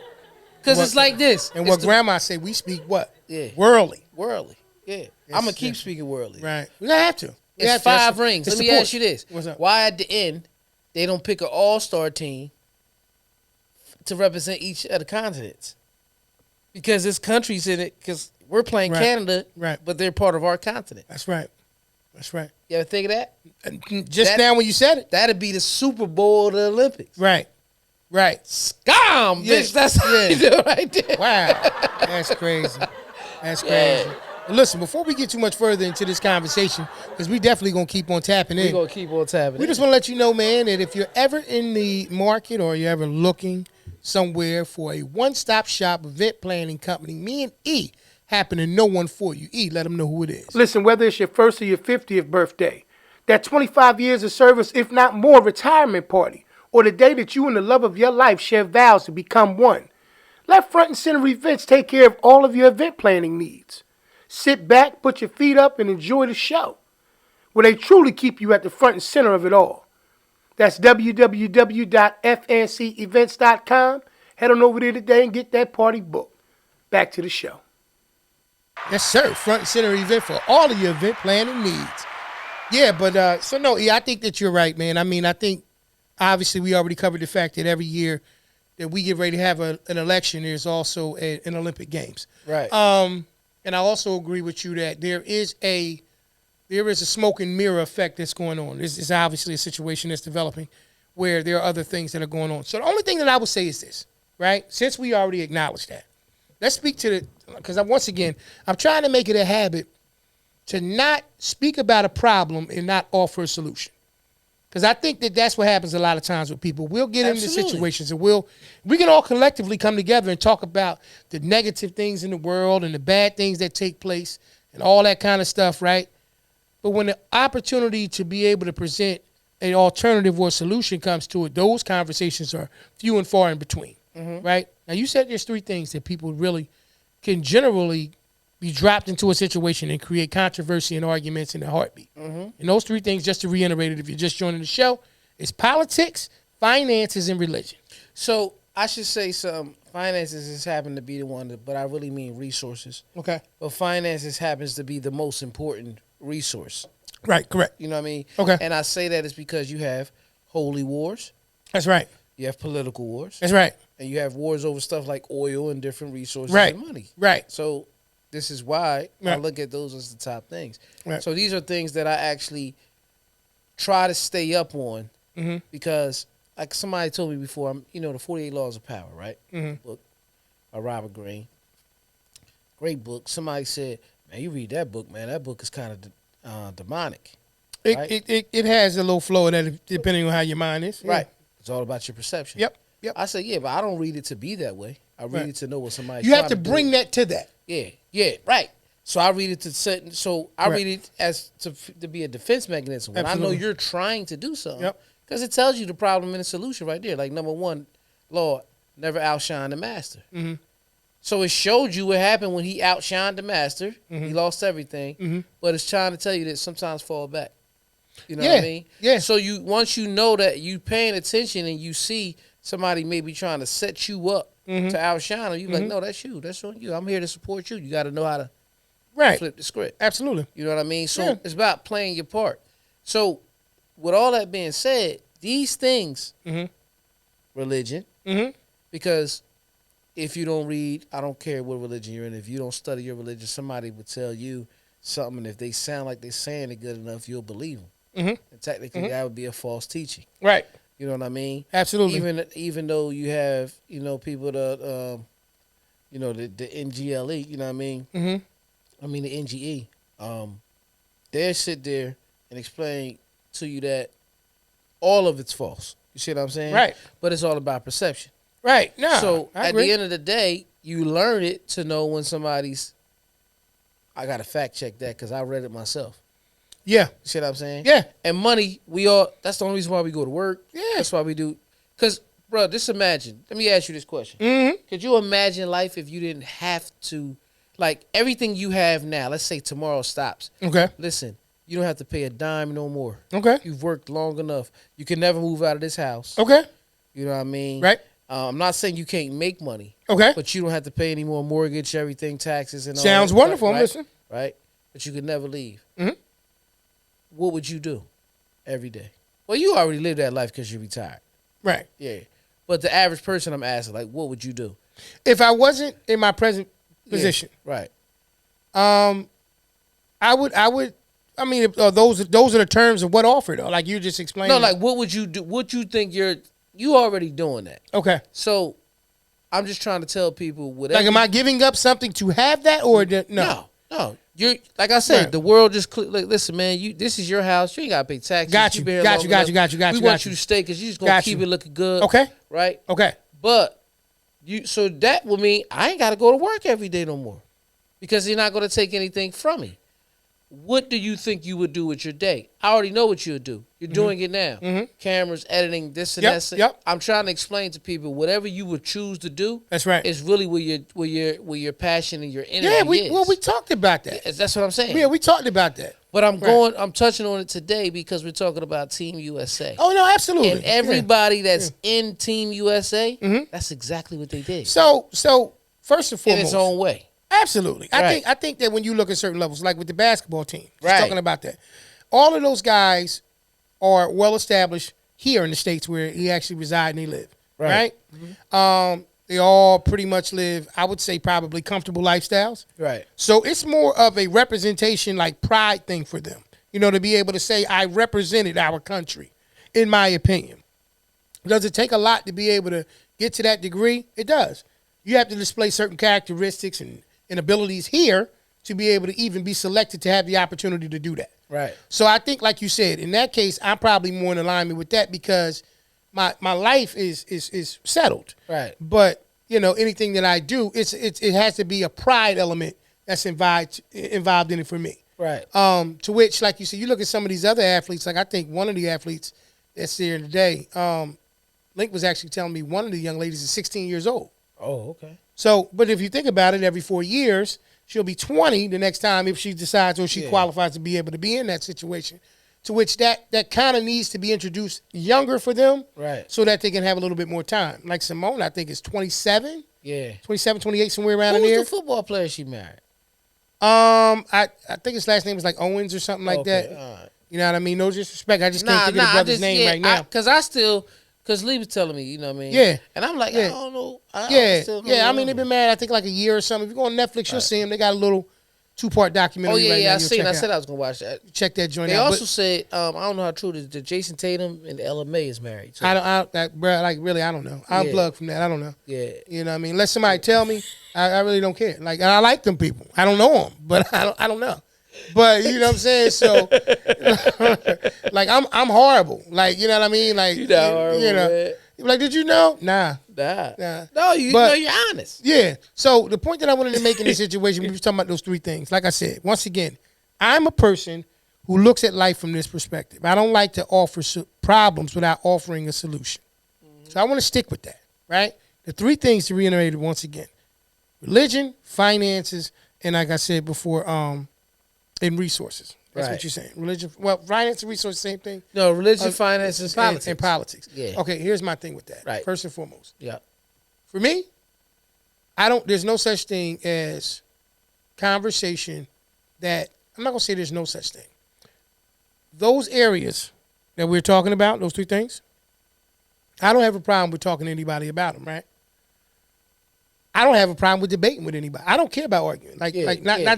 Because What- it's like this. And It's what the grandma said, we speak what? Yeah. Worldly. worldly. Yeah. I'm going to keep yes. speaking worldly. Right. We gotta have to. We It's have to. That's 5 the- rings. it's Let the me Porch. ask you this. What's up? Why at the end they don't pick an all-star team to represent each of the continents? Because there's countries in it, because we're playing Right. Canada, Right. but they're part of our continent. That's right. That's right. You ever think of that? And just That- now when you said it. That'd be the Super Bowl of the Olympics. Right. Right. Scum, Yeah. bitch. That's how you do it right there. Wow. That's crazy. That's Yeah. crazy. Well, listen, before we get too much further into this conversation, because we definitely going to keep on tapping We're in. going to keep on tapping. We just want to let you know, man, that if you're ever in the market or you're ever looking somewhere for a one-stop shop event planning company, me and E happen to know one for you. E, let them know who it is. Listen, whether it's your first or your 50th birthday, that 25 years of service, if not more, retirement party, or the day that you and the love of your life share vows to become one, let Front and Center Events take care of all of your event planning needs. Sit back, put your feet up, and enjoy the show, where they truly keep you at the front and center of it all. That's www.fncevents.com. Head on over there today and get that party booked. Back to the show. Yes, sir. Front and center event for all of your event planning needs. Yeah, but so no, E, I think that you're right, man. I mean, I think Obviously, we already covered the fact that every year that we get ready to have an election, there's also an Olympic Games. Right. And I also agree with you that there is a smoke and mirror effect that's going on. This is obviously a situation that's developing where there are other things that are going on. So the only thing that I would say is this, right? Since we already acknowledged that, let's speak to because once again, I'm trying to make it a habit to not speak about a problem and not offer a solution. Because I think that that's what happens a lot of times with people. We'll get into situations and we can all collectively come together and talk about the negative things in the world and the bad things that take place and all that kind of stuff, right? But when the opportunity to be able to present an alternative or a solution comes to it, those conversations are few and far in between, right? Now, you said there's 3 things that people really can generally be dropped into a situation and create controversy and arguments in a heartbeat. And those 3 things, just to reiterate it, if you're just joining the show, is politics, finances, and religion. So I should say some finances just happen to be the one, but I really mean resources. Okay. But finances happens to be the most important resource. Right, correct. You know what I mean? Okay. And I say that is because you have holy wars, That's right. you have political wars, That's right. and you have wars over stuff like oil and different resources Right. and money. Right. So this is why I Right. look at those as the top things. Right. So these are things that I actually try to stay up on because, like somebody told me before, the 48 Laws of Power, right? Book by Robert Greene. Great book. Somebody said, man, you read that book, man. That book is kind of demonic. Right? It has a little flow of that depending on how your mind is. Yeah. Right. It's all about your perception. Yep. I said, yeah, but I don't read it to be that way. I read Right. it to know what somebody's You have to trying do. bring that to that. Yeah, right. So I read it to certain. So I Right. read it as to be a defense mechanism. When I Absolutely. know you're trying to do something, Yep. because it tells you the problem and the solution right there. Like number 1, Lord, never outshine the master. So it showed you what happened when he outshined the master. He lost everything. But it's trying to tell you that sometimes fall back. You know what I mean? Yeah. So once you know that you paying attention and you see somebody maybe trying to set you up to outshine them, you like, no, that's you. That's on you. I'm here to support you. You got to know how to flip the script. Absolutely. You know what I mean? So Yeah. it's about playing your part. So with all that being said, these things, religion, because if you don't read, I don't care what religion you're in, if you don't study your religion, somebody would tell you something, and if they sound like they're saying it good enough, you'll believe them. And technically, that would be a false teaching. Right. You know what I mean? Absolutely. Even though you have, people that, the NGLE, you know what I mean? I mean the NGE. They'll sit there and explain to you that all of it's false. You see what I'm saying? Right. But it's all about perception. Right. No. So I at agree. the end of the day, you learn it to know when somebody's. I got to fact check that because I read it myself. Yeah. You see what I'm saying? Yeah. And money, that's the only reason why we go to work. Yeah. That's why we do. Because, bro, just imagine. Let me ask you this question. Could you imagine life if you didn't have to, like everything you have now, let's say tomorrow stops. Okay. Listen, you don't have to pay a dime no more. Okay. You've worked long enough. You can never move out of this house. Okay. You know what I mean? Right. I'm not saying you can't make money. Okay. But you don't have to pay any more mortgage, everything, taxes, and all Sounds that wonderful. stuff, I'm right? listening. Right? But you could never leave. Mhm. What would you do every day? Well, you already live that life because you're retired. Right. Yeah. But the average person I'm asking, like, what would you do? If I wasn't in my present position, Right. I would. I mean, those are the terms of what offer though. Like you just explained. No, like, what would you do? What you think you already doing that? Okay. So, I'm just trying to tell people whatever. Like, am I giving up something to have that, or no? No. You're like I said, Right. the world just like, listen, man. This is your house. You ain't gotta pay taxes. Got you. been here Got long you. Got enough. you. Got you. Got We you. want got you you. to stay because you just gonna Got keep you. it looking good. Okay. Right. Okay. But so that would mean I ain't gotta go to work every day no more because you're not gonna take anything from me. What do you think you would do with your day? I already know what you would do. You're doing it now. Cameras, editing, this and Yep, that. yep. I'm trying to explain to people whatever you would choose to do. That's right. Is really where your passion and your energy Yeah. is. We talked about that. That's what I'm saying. Yeah, we talked about that. But I'm touching on it today because we're talking about Team USA. Oh no, absolutely. And everybody that's in Team USA, that's exactly what they did. So first and In foremost, its own way. absolutely. Right. I think that when you look at certain levels, like with the basketball team, just Right. talking about that, all of those guys are well established here in the States where he actually reside and he live. Right? They all pretty much live, I would say, probably comfortable lifestyles. Right. So it's more of a representation, like pride thing for them. You know, to be able to say, I represented our country, in my opinion. Does it take a lot to be able to get to that degree? It does. You have to display certain characteristics and abilities here to be able to even be selected to have the opportunity to do that. Right. So I think, like you said, in that case, I'm probably more in alignment with that because my life is settled. Right. But, you know, anything that I do, it has to be a pride element that's involved in it for me. Right. To which, like you said, you look at some of these other athletes, like I think one of the athletes that's here today, Link was actually telling me one of the young ladies is 16 years old. Oh, okay. So, but if you think about it, every 4 years, she'll be 20 the next time if she decides or she qualifies to be able to be in that situation. To which that kind of needs to be introduced younger for them. Right. So that they can have a little bit more time. Like Simone, I think is 27. Yeah. 27, 28, somewhere around Who in there. was the football player she married? I think his last name was like Owens or something like Okay, that. all right. You know what I mean? No disrespect. I just can't think of the brother's name right now. Because Lee was telling me, you know what I mean? Yeah. And I'm like, Yeah. I don't know. I Yeah, still don't yeah. I mean, remember. they've been married, I think, like a year or something. If you go on Netflix, you'll see them. They got a little 2-part documentary. Oh, yeah, right yeah. now. I You'll seen. check I it said out. I was gonna watch that. Check that joint They out. also said, I don't know how true it is, that Jason Tatum and Ella May is married. So, I don't know. I'm Yeah. plugged from that. I don't know. yeah. You know what I mean? Let somebody tell me. I really don't care. Like, and I like them people. I don't know them, but I don't know. But you know what I'm saying? So, like, I'm horrible. Like, you know what I mean? Like, You not horrible, you know, man. like, did you know? Nah. Nah. No, you But- know you're honest. Yeah. So the point that I wanted to make in this situation, we were talking about those three things. Like I said, once again, I'm a person who looks at life from this perspective. I don't like to offer problems without offering a solution. So I want to stick with that, right? The three things to reiterate it once again: religion, finances, and like I said before, and resources. That's Right. what you're saying. Religion, well, finance and resources, same thing. No, religion, finance, and politics. And politics. Yeah. Okay, here's my thing with that. Right. First and foremost. Yeah. For me, there's no such thing as conversation that, I'm not going to say there's no such thing. Those areas that we're talking about, those three things, I don't have a problem with talking to anybody about them, right? I don't have a problem with debating with anybody. I don't care about arguing. Not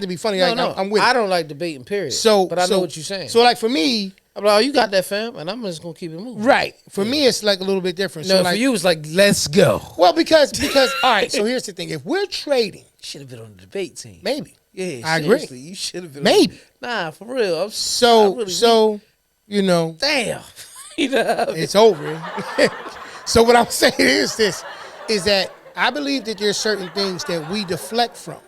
to be funny. I'm with it. I don't like debating, period. So, but I know what you're saying. So, like, for me, I'm like, oh, you got that, fam, and I'm just gonna keep it moving. right. For me, it's like a little bit different. No, So, like, for you, it's like, let's go. well, because all right. So here's the thing: if we're trading, You should have been on the debate team. maybe. Yeah, I agree. seriously, you should have been. Maybe. Nah, for real. I So, really you know, damn. You know what I mean? it's over. So what I'm saying is this, is that I believe that there's certain things that we deflect from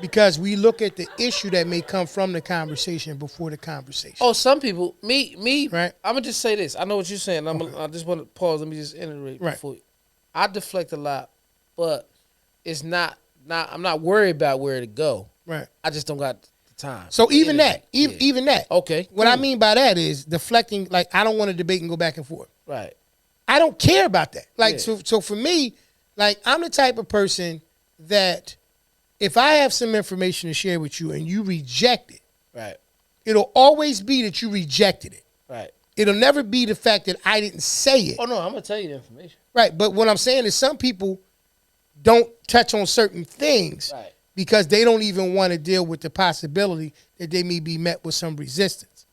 because we look at the issue that may come from the conversation before the conversation. Oh, some people, me, Right. I'm gonna just say this. I know what you're saying. I just want to pause. Let me just iterate Right. before. I deflect a lot, but it's not. I'm not worried about where to go. Right. I just don't got the time. So the even energy. that, even that. Okay, What I cool. mean by that is deflecting, like I don't want to debate and go back and forth. Right. I don't care about that. Like, Yeah. so for me, like I'm the type of person that if I have some information to share with you and you reject it, Right. it'll always be that you rejected it. Right. It'll never be the fact that I didn't say it. Oh no, I'm gonna tell you the information. Right. But what I'm saying is some people don't touch on certain things Right. because they don't even want to deal with the possibility that they may be met with some resistance.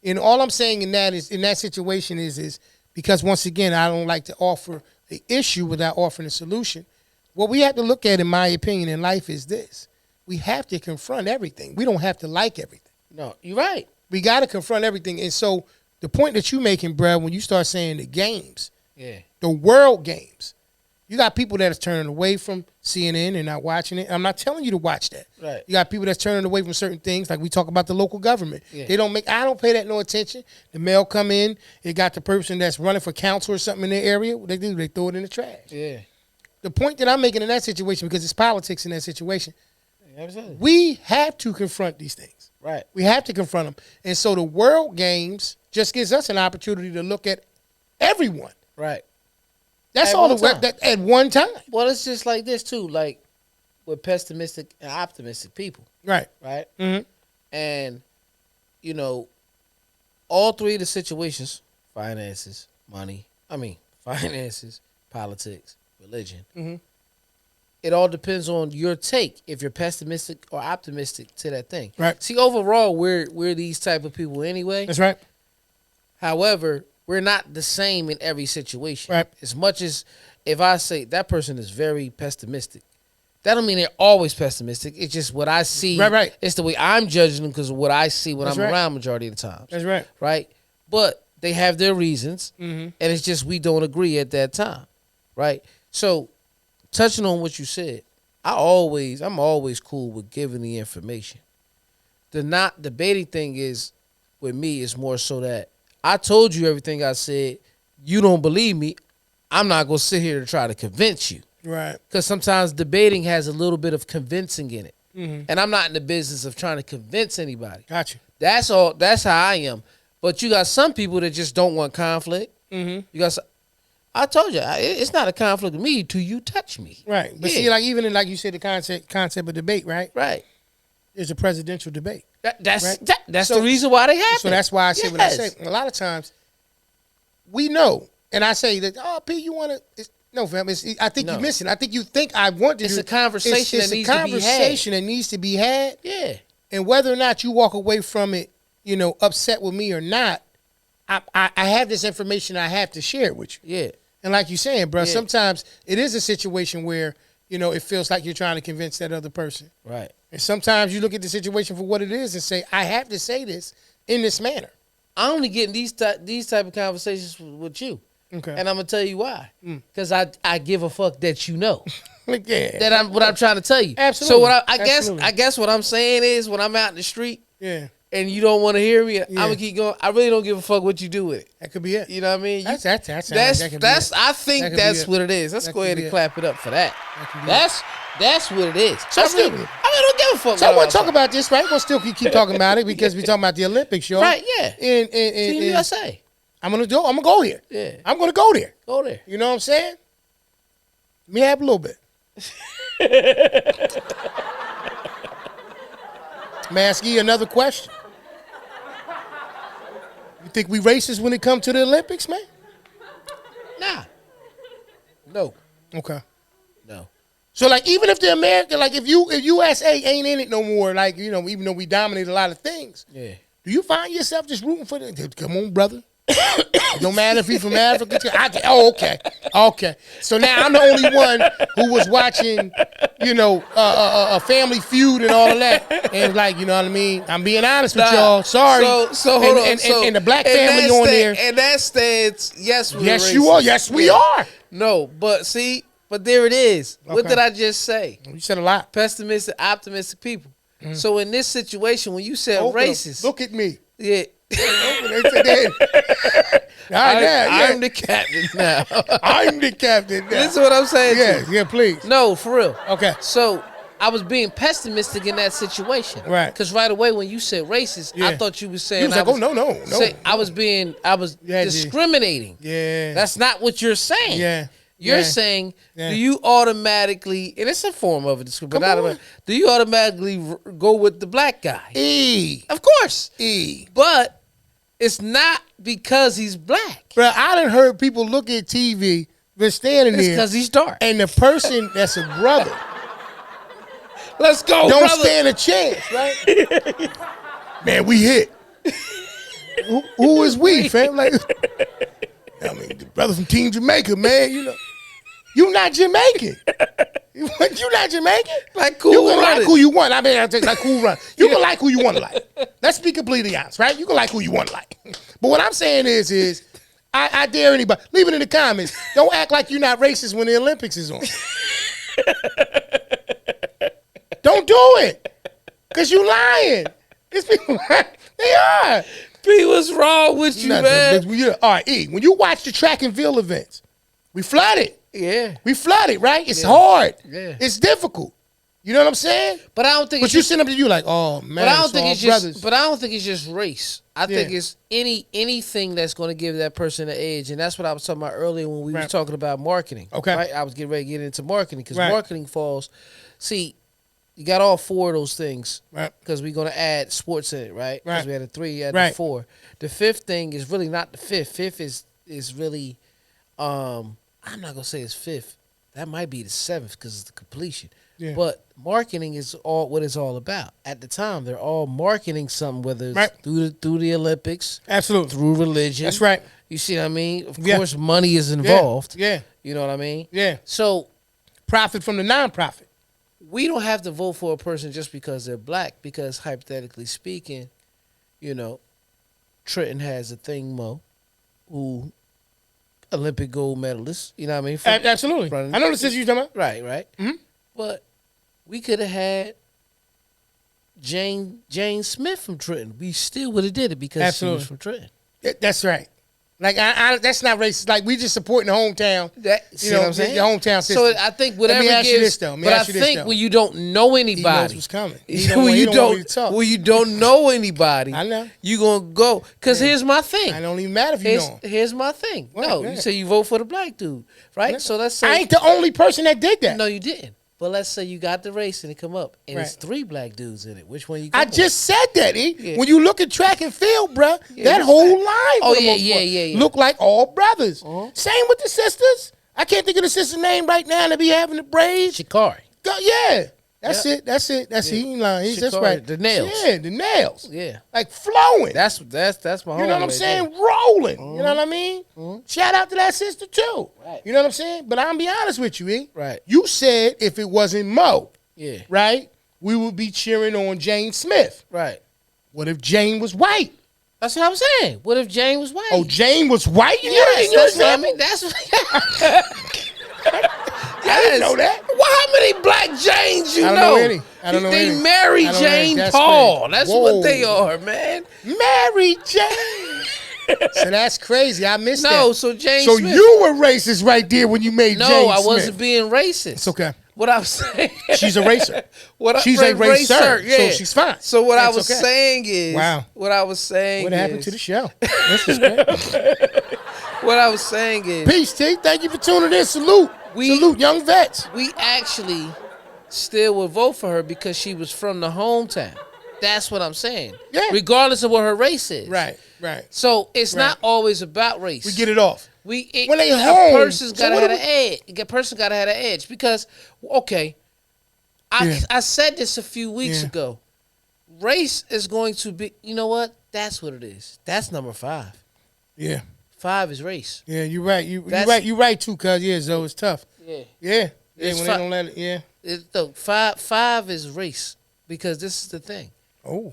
And all I'm saying in that situation is because once again, I don't like to offer an issue without offering a solution. What we have to look at, in my opinion, in life is this. We have to confront everything. We don't have to like everything. No, you're right. We got to confront everything. And so the point that you're making, Brad, when you start saying the games, Yeah. the world games, you got people that is turning away from CNN and not watching it. I'm not telling you to watch that. Right. You got people that's turning away from certain things, like we talk about the local government. Yeah. I don't pay that no attention. The mail come in, it got the person that's running for council or something in their area. What they do, they throw it in the trash. Yeah. The point that I'm making in that situation, because it's politics in that situation, Absolutely. we have to confront these things. Right. We have to confront them. And so the world games just gives us an opportunity to look at everyone. Right. That's At all one time. that at one time. Well, it's just like this too. Like with pessimistic and optimistic people, Right. right? Mm-hmm. And you know, all three of the situations finances, money. I mean, finances, politics, religion. Mhm. It all depends on your take. If you're pessimistic or optimistic to that thing. Right. See, overall, we're these type of people anyway. That's right. However, we're not the same in every situation. Right. As much as if I say that person is very pessimistic, that don't mean they're always pessimistic. It's just what I see. Right. It's the way I'm judging them because of what I see when That's I'm right. around majority of the time. That's right. Right. But they have their reasons, and it's just we don't agree at that time. Right. So, touching on what you said, I'm always cool with giving the information. The not debating thing is with me is more so that I told you everything I said. You don't believe me. I'm not gonna sit here to try to convince you. Right. Because sometimes debating has a little bit of convincing in it. And I'm not in the business of trying to convince anybody. Gotcha. That's all. That's how I am. But you got some people that just don't want conflict. You got. I told you, it's not a conflict with me till you touch me. Right. But Yeah. see, like even in, like you said, the concept of debate, right? Right. There's a presidential debate. That's Right. that's So- the reason why they happen. So that's why I say what I Yes. say. A lot of times, we know, and I say that, oh, P, you want to? No, fam. I think No. you're missing. I think you think I want to. It's do a conversation It's that a needs to be had. conversation that needs to be had, Yeah. and whether or not you walk away from it, upset with me or not, I have this information. I have to share it with you. Yeah. And like you're saying, bro, Yeah. sometimes it is a situation where it feels like you're trying to convince that other person. Right. And sometimes you look at the situation for what it is and say, I have to say this in this manner. I only get in these type of conversations with you. Okay. And I'm gonna tell you why. Because I give a fuck that you know. Like, yeah. That what I'm trying to tell you. Absolutely. So what Absolutely. I guess what I'm saying is when I'm out in the street Yeah. and you don't want to hear me, I'm gonna keep going. I really don't give a fuck what you do with it. That could be it. You know what I mean? That's That's that could be it. I That think could be that's it. what it is. Let's That go could ahead be and it. clap it up for that. could be That's what it is. So I still- really don't give a fuck. So I what want to talk I'm about this, right? We'll still keep talking about it because we're talking about the Olympics, yo. Right, yeah. And Team USA. I'm gonna go here. Yeah. I'm gonna go there. Go there. You know what I'm saying? Let me have a little bit. May I ask you another question? You think we racist when it comes to the Olympics, man? Nah. No. Okay. No. So like even if the American, like if USA ain't in it no more, like even though we dominate a lot of things, Yeah. do you find yourself just rooting for them? Come on, brother. Don't matter if he's from Africa. Okay. So now I'm the only one who was watching, a Family Feud and all of that, and like, you know what I mean. I'm being honest with y'all. Sorry. So hold on. And the black family on there. And that stands. Yes, we're Yes, racist. you are. Yes, we are. No, but there it is. What Okay. did I just say? You said a lot. Pessimistic, optimistic people. So in this situation, when you said Open them. racist, Look at me. yeah, Open them. They said that. All right, I'm the captain now. I'm the captain now. This is what I'm saying. to you. Yeah, please. No, for real. Okay. So I was being pessimistic in that situation. Right. Because right away when you said racist, I Yeah. thought you were saying You was like, oh, no. I was Yeah, discriminating. Yeah. That's not what you're saying. Yeah. You're Yeah. saying, Yeah. do you automatically, and it's a form of a discrimination, Come on. do you automatically go with the black guy? E. Of course. E. But it's not because he's black. Bro, I done heard people look at TV, been standing It's there, because he's dark. and the person that's a brother Let's go, don't brother. stand a chance, right? Man, we hit. Who is we, fam? Like, I mean, the brother from Team Jamaica, man, you not Jamaican. You not Jamaican? Like Cool You can like Runnings. who you want. I mean, I'll take like Cool Run. You can like who you want to like. Let's be completely honest, right? You can like who you want to like. But what I'm saying is I dare anybody. Leave it in the comments. Don't act like you're not racist when the Olympics is on. Don't do it. Because you lying. These people, they are. P, what's wrong with you, man? All right, E, when you watch the track and field events, we flooded. Yeah. We flooded, right? It's hard. Yeah. It's difficult. You know what I'm saying? But I don't think But it's you just, sitting up to you like, oh man, but I don't think all it's brothers. just but I don't think it's just race. I think Yeah. it's anything that's going to give that person an edge, and that's what I was talking about earlier when we Right. was talking about marketing. Okay. Right? I was getting ready to get into marketing because Right. marketing falls. See, You got all 4 of those things. Right. Because we're going to add sports in it, right? Because Right. we had a 3, you had Right. the 4. The 5th thing is really not the 5th. 5th is really, I'm not going to say it's 5th. That might be the 7th because it's the completion. Yeah. But marketing is all what it's all about. At the time, they're all marketing something, whether it's Right. through the Olympics, Absolutely. through religion. That's right. You see what I mean? Of Yeah. course, money is involved. Yeah. You know what I mean? Yeah. So Profit from the non-profit. we don't have to vote for a person just because they're black, because hypothetically speaking, you know, Trenton has a thing, Mo, who Olympic gold medalist, you know what I mean? Absolutely. Running- I know the sister you're talking about. Right. Mhm. But we could have had Jane Smith from Trenton. We still would have did it because Absolutely. she was from Trenton. That's right. Like, I that's not racist. Like, we just supporting the hometown. See You know, what I'm saying? your hometown sister. So I think whatever Let me ask you gives, this, though. Let me but I ask you this, think though. when you don't know He knows anybody, what's coming. when He don't want me to talk. when you don't know anybody, I know. you gonna go. Because here's my thing. I don't even matter if you know him. Here's my thing. What? No, Yeah. you say you vote for the black dude, right? So let's say I ain't the only person that did that. no, you didn't. But let's say you got the race and it come up, and it's Right. 3 black dudes in it. Which one you? I going just said that, E. Yeah. When you look at track and field, bruh, Yeah, that you whole said- line Oh, for the yeah, most yeah, part yeah. look like all brothers. Uh-huh. Same with the sisters. I can't think of the sister's name right now that be having the braids. Shikari. Yeah. That's Yeah. it. That's it. That's Yeah. he ain't lying. That's Shikari, right. the nails. Yeah, the nails. Yeah, Like flowing. that's my. You know what I'm homie saying? right Rolling. You know what I mean? Mhm. Shout out to that sister too. Right. You know what I'm saying? But I'm gonna be honest with you, E. Right. You said if it wasn't Mo, there. Yeah, right, we would be cheering on Jane Smith. right. What if Jane was white? That's what I'm saying. What if Jane was white? Oh, Jane was white? yes, You that's what I example? mean. That's what. I didn't know that. Well, how many black Janes you I don't know any. I don't know They any. Mary I don't know any. Jane That's Paul. crazy. That's Whoa. what they are, man. Mary Jane. So that's crazy. I missed that. No, so Jane So Smith. you were racist right there when you made No, Jane I Smith. wasn't being racist. It's okay. What I was saying. She's a racer. She's a racer, racer, yeah. so she's fine. So what I That's was okay. saying is, Wow. What I was saying What is, happened to the show? This is great. What I was saying is, Peace, T. Thank you for tuning in. Salute. Salute, young vets. we actually still would vote for her because she was from the hometown. That's what I'm saying. Yeah. Regardless of what her race is. Right. So it's not Right. always about race. We get it off. When they a home, person's so gotta what have do an edge. A person gotta have an edge because okay, Yeah. I said this a few weeks Yeah. ago. Race is going to be. You know what? That's what it is. That's number 5. Yeah. 5 is race. Yeah, you're right. You're That's- right. You're right too, cuz yeah, Zoe, it's tough. Yeah. Yeah. Yeah, It's when fi- they don't let it, yeah. Look, five is race because this is the thing. Oh.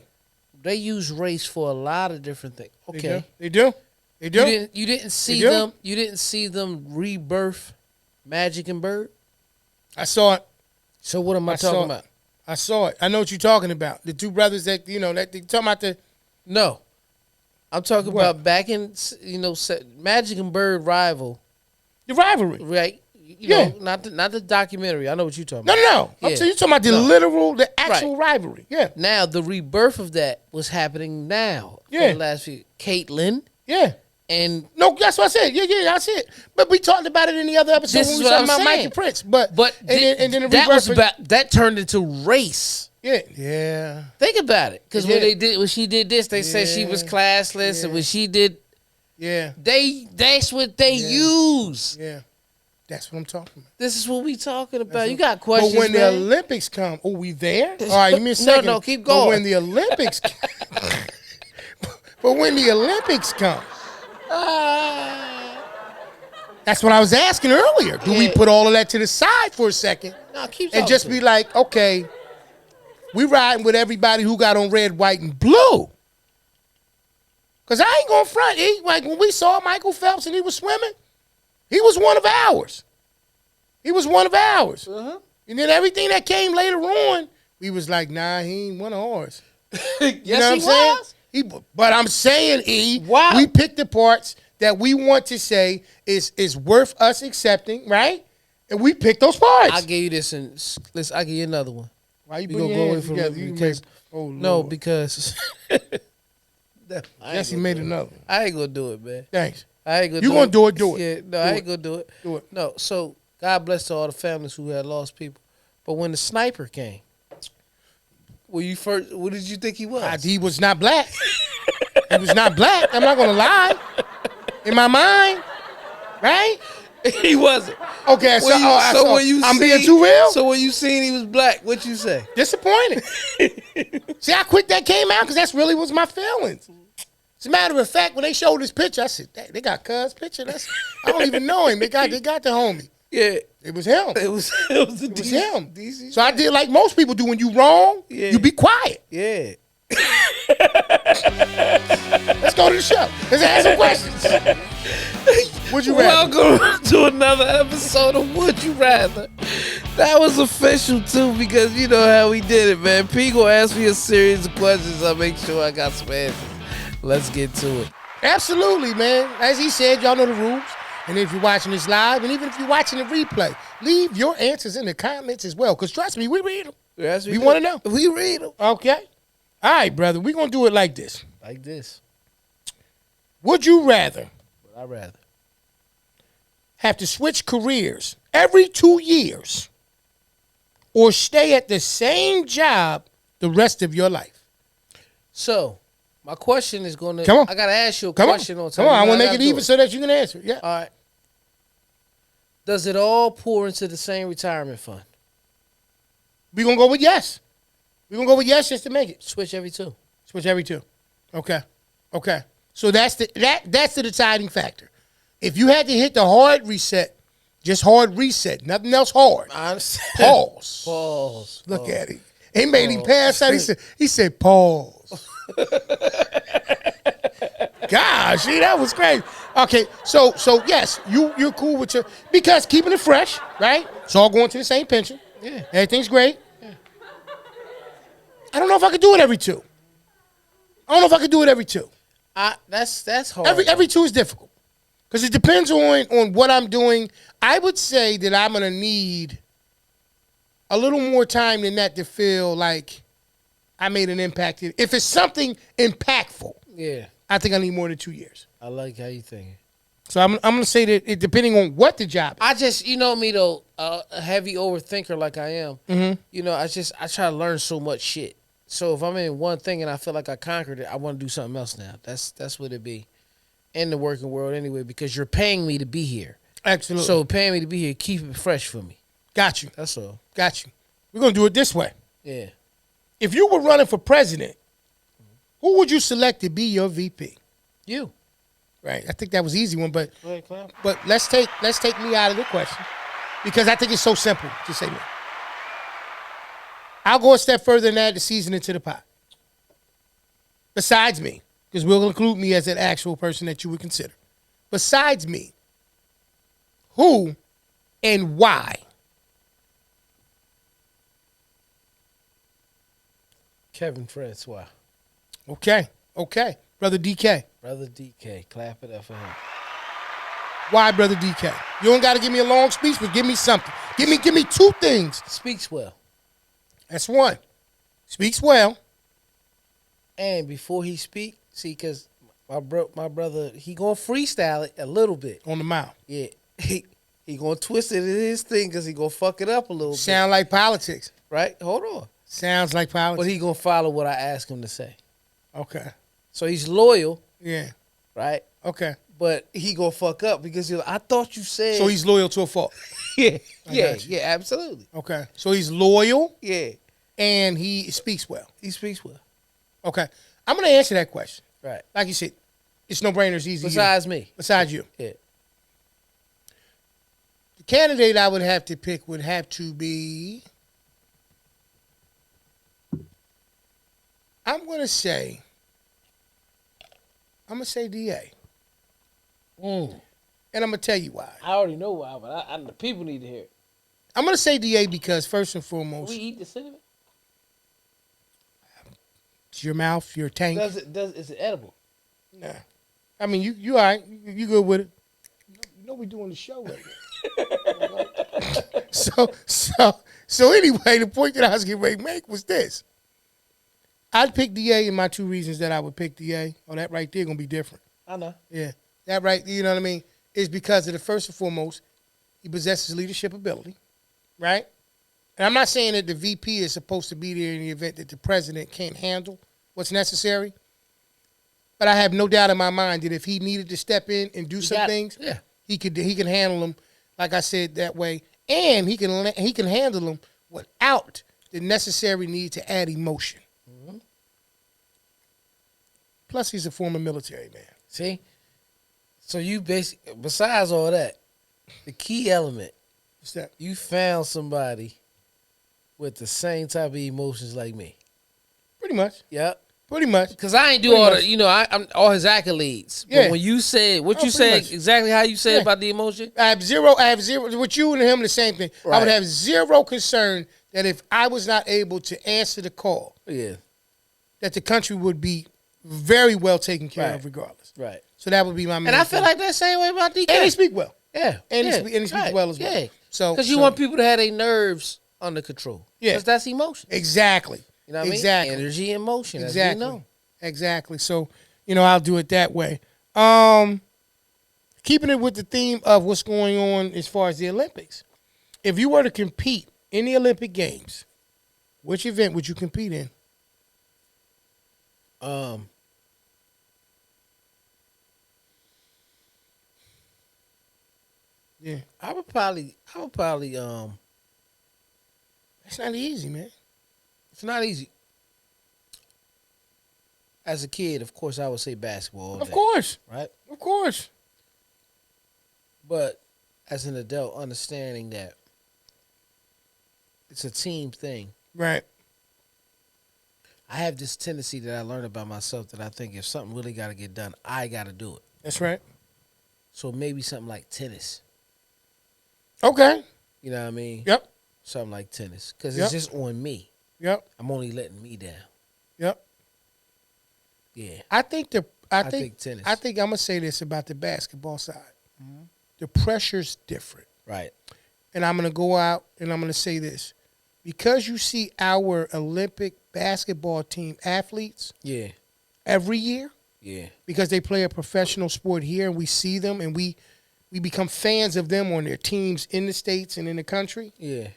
They use race for a lot of different things. Okay. They do. They do. You didn't see They do? them. You didn't see them rebirth Magic and Bird. I saw it. So what am I saw talking it. about? I saw it. I know what you're talking about. The two brothers that, that they talking about the No, I'm talking What? about back in Magic and Bird rival, rivalry. right? Yeah. Not the documentary. I know what you're talking No, about. no, no. I'm Yeah. saying you're talking about the No. literal, the actual rivalry. Yeah. Now the rebirth of that was happening now. Yeah. For the last few. Caitlyn Yeah. and No, that's what I said. Yeah, I said. But we talked about it in the other episode This when is we what talking I'm about Mike saying. and Prince. But and then the that was rebirth- about that turned into race. Yeah. Yeah. Think about it, because It when did. when she did this, they said she was Yeah. classless, and when she did, Yeah. that's what they use. Yeah. That's what I'm talking about. This is what we talking about. You got questions, But when the man. Olympics come, we there? All right, give me a second. No, keep But going. when the Olympics but when the Olympics come, that's what I was asking earlier. Do we Yeah. put all of that to the side for a second No, keep and talking just to be me. like, okay, we riding with everybody who got on red, white, and blue? Because I ain't going to front. Like when we saw Michael Phelps and he was swimming, he was one of ours. He was one of ours. Uh-huh. And then everything that came later on, we was like, nah, he ain't one of ours. Yes, You know what I'm saying? But I'm saying, E, Wow. we picked the parts that we want to say is worth us accepting, right? And we picked those parts. I'll give you this, and listen, I'll give you another one. Why you We put gonna your go away hands from together? it You because- make- oh, No, Lord. because Yes, he made another one. I ain't gonna do it, man. Thanks. I ain't gonna. You do gonna it. do it, do it. Yeah, no, Do I it. ain't gonna do it. Do it. No, so God bless to all the families who had lost people. But when the sniper came, When you first, what did you think he was? He was not black. He was not black. I'm not gonna lie. In my mind, right? He wasn't. Okay, so when you I'm seen, being too real. So when you seen he was black, what you say? Disappointed. See how quick that came out? Because that's really was my feelings. As a matter of fact, when they showed this picture, I said, they got Cuz picture. I don't even know him. They got the homie. Yeah. It was him. It was him. DC. So I did like most people do. When you wrong, you be quiet. Yeah. Let's go to the show. Let's ask some questions. Would you rather? Welcome to another episode of Would You Rather. That was official too, because you know how we did it, man. P gonna ask me a series of questions. I'll make sure I got some answers. Let's get to it. Absolutely, man. As he said, y'all know the rules. And if you're watching this live, and even if you're watching the replay, leave your answers in the comments as well. Because trust me, we read them. Yes, we want to know. We read them. Okay. All right, brother. We're going to do it like this. Like this. Would you rather I'd rather have to switch careers every 2 years or stay at the same job the rest of your life? So, my question is going to... Come on. I got to ask you a Come question on time. Come on. I want to make it even so that you can answer. Yeah. All right. Does it all pour into the same retirement fund? We're going to go with yes. We're going to go with yes just to make it. Switch every two. Switch every two. Okay. Okay. So that's the deciding factor. If you had to hit the hard reset, just hard reset, nothing else hard. I understand. Pause. Pause. Look at him. He made him pass out. He said pause. Gosh, see, that was crazy. Okay, so yes, you're cool with your, because keeping it fresh, right? It's all going to the same pension. Yeah. Everything's great. Yeah. I don't know if I could do it every two. That's hard. Every two is difficult because it depends on what I'm doing. I would say that I'm gonna need a little more time than that to feel like I made an impact. If it's something impactful, yeah, I think I need more than 2 years. I like how you thinking. So I'm gonna say that it, depending on what the job is. I just, you know me though, a heavy overthinker like I am. Mm-hmm. You know, I try to learn so much shit. So if I'm in one thing and I feel like I conquered it, I want to do something else now. That's what it be in the working world anyway, because you're paying me to be here. Absolutely. So paying me to be here, keep it fresh for me. Got you. That's all. Got you. We're gonna do it this way. Yeah. If you were running for president, who would you select to be your VP? You. Right. I think that was an easy one, but Go ahead, Clown. but let's take me out of the question because I think it's so simple to say me. I'll go a step further than that to season into the pot. Besides me, because we'll include me as an actual person that you would consider. Besides me, who and why? Kevin Francois. Okay. Brother DK. Brother DK. Clap it up for him. Why, Brother DK? You don't got to give me a long speech, but give me something. Give me two things. Speaks well. That's one. Speaks well. And before he speak, see, because my brother, he going to freestyle it a little bit. On the mouth. Yeah. He going to twist it in his thing because he going to fuck it up a little bit. Sound like politics. Right? Hold on. Sounds like politics. But he going to follow what I ask him to say. Okay. So he's loyal. Yeah. Right? Okay. But he going to fuck up because I thought you said. So he's loyal to a fault. Yeah. Yeah, Absolutely. Okay. So he's loyal. Yeah. And he speaks well. He speaks well. Okay. I'm going to answer that question. Right. Like you said, it's no brainer. It's easy. Besides me. Besides you. Yeah. The candidate I would have to pick would have to be, I'm going to say DA. And I'm going to tell you why. I already know why, but the people need to hear it. I'm going to say DA because first and foremost, We eat the cinnamon? it's your mouth, your tank. Is it edible? Nah. I mean, you all right. You good with it. You know we doing the show right now. So anyway, the point that I was getting ready to make was this. I'd pick DA, and my two reasons that I would pick DA, that right there going to be different. I know. Yeah. That right, you know what I mean, is because of the first and foremost, he possesses leadership ability, right? And I'm not saying that the VP is supposed to be there in the event that the president can't handle what's necessary. But I have no doubt in my mind that if he needed to step in and do some things, he can handle them, like I said, that way. And he can handle them without the necessary need to add emotion. Mm-hmm. Plus, he's a former military man. See? So you basically, besides all that, the key element, what's that? You found somebody with the same type of emotions like me. Pretty much. Yep. Pretty much. Because I ain't do all the, I'm all his accolades. Yeah. But when you said, what you said, exactly how you said about the emotion? I have zero, with you and him, the same thing. Right. I would have zero concern that if I was not able to answer the call, that the country would be very well taken care of regardless. Right. So that would be my main And I feel like that same way about DK. And he speak well. Yeah. And he speaks well as well. Yeah. So because you want people to have their nerves under control. Yeah. Because that's emotion. Exactly. You know what exactly. I mean? Energy and motion. Exactly. As we know. Exactly. So, I'll do it that way. Keeping it with the theme of what's going on as far as the Olympics. If you were to compete in the Olympic Games, which event would you compete in? Yeah. I would probably That's not easy, man. It's not easy. As a kid, of course, I would say basketball. Of course. Right? Of course. But as an adult, understanding that it's a team thing. Right. I have this tendency that I learned about myself that I think if something really got to get done, I got to do it. That's right. So maybe something like tennis. Okay. You know what I mean? Yep. Something like tennis. Because it's just on me. Yep. I'm only letting me down. Yep. Yeah. I think tennis. I think I'm going to say this about the basketball side. Mm-hmm. The pressure's different. Right. And I'm going to go out and I'm going to say this. Because you see our Olympic basketball team athletes every year, because they play a professional sport here and we see them and we become fans of them on their teams in the States and in the country. Yeah.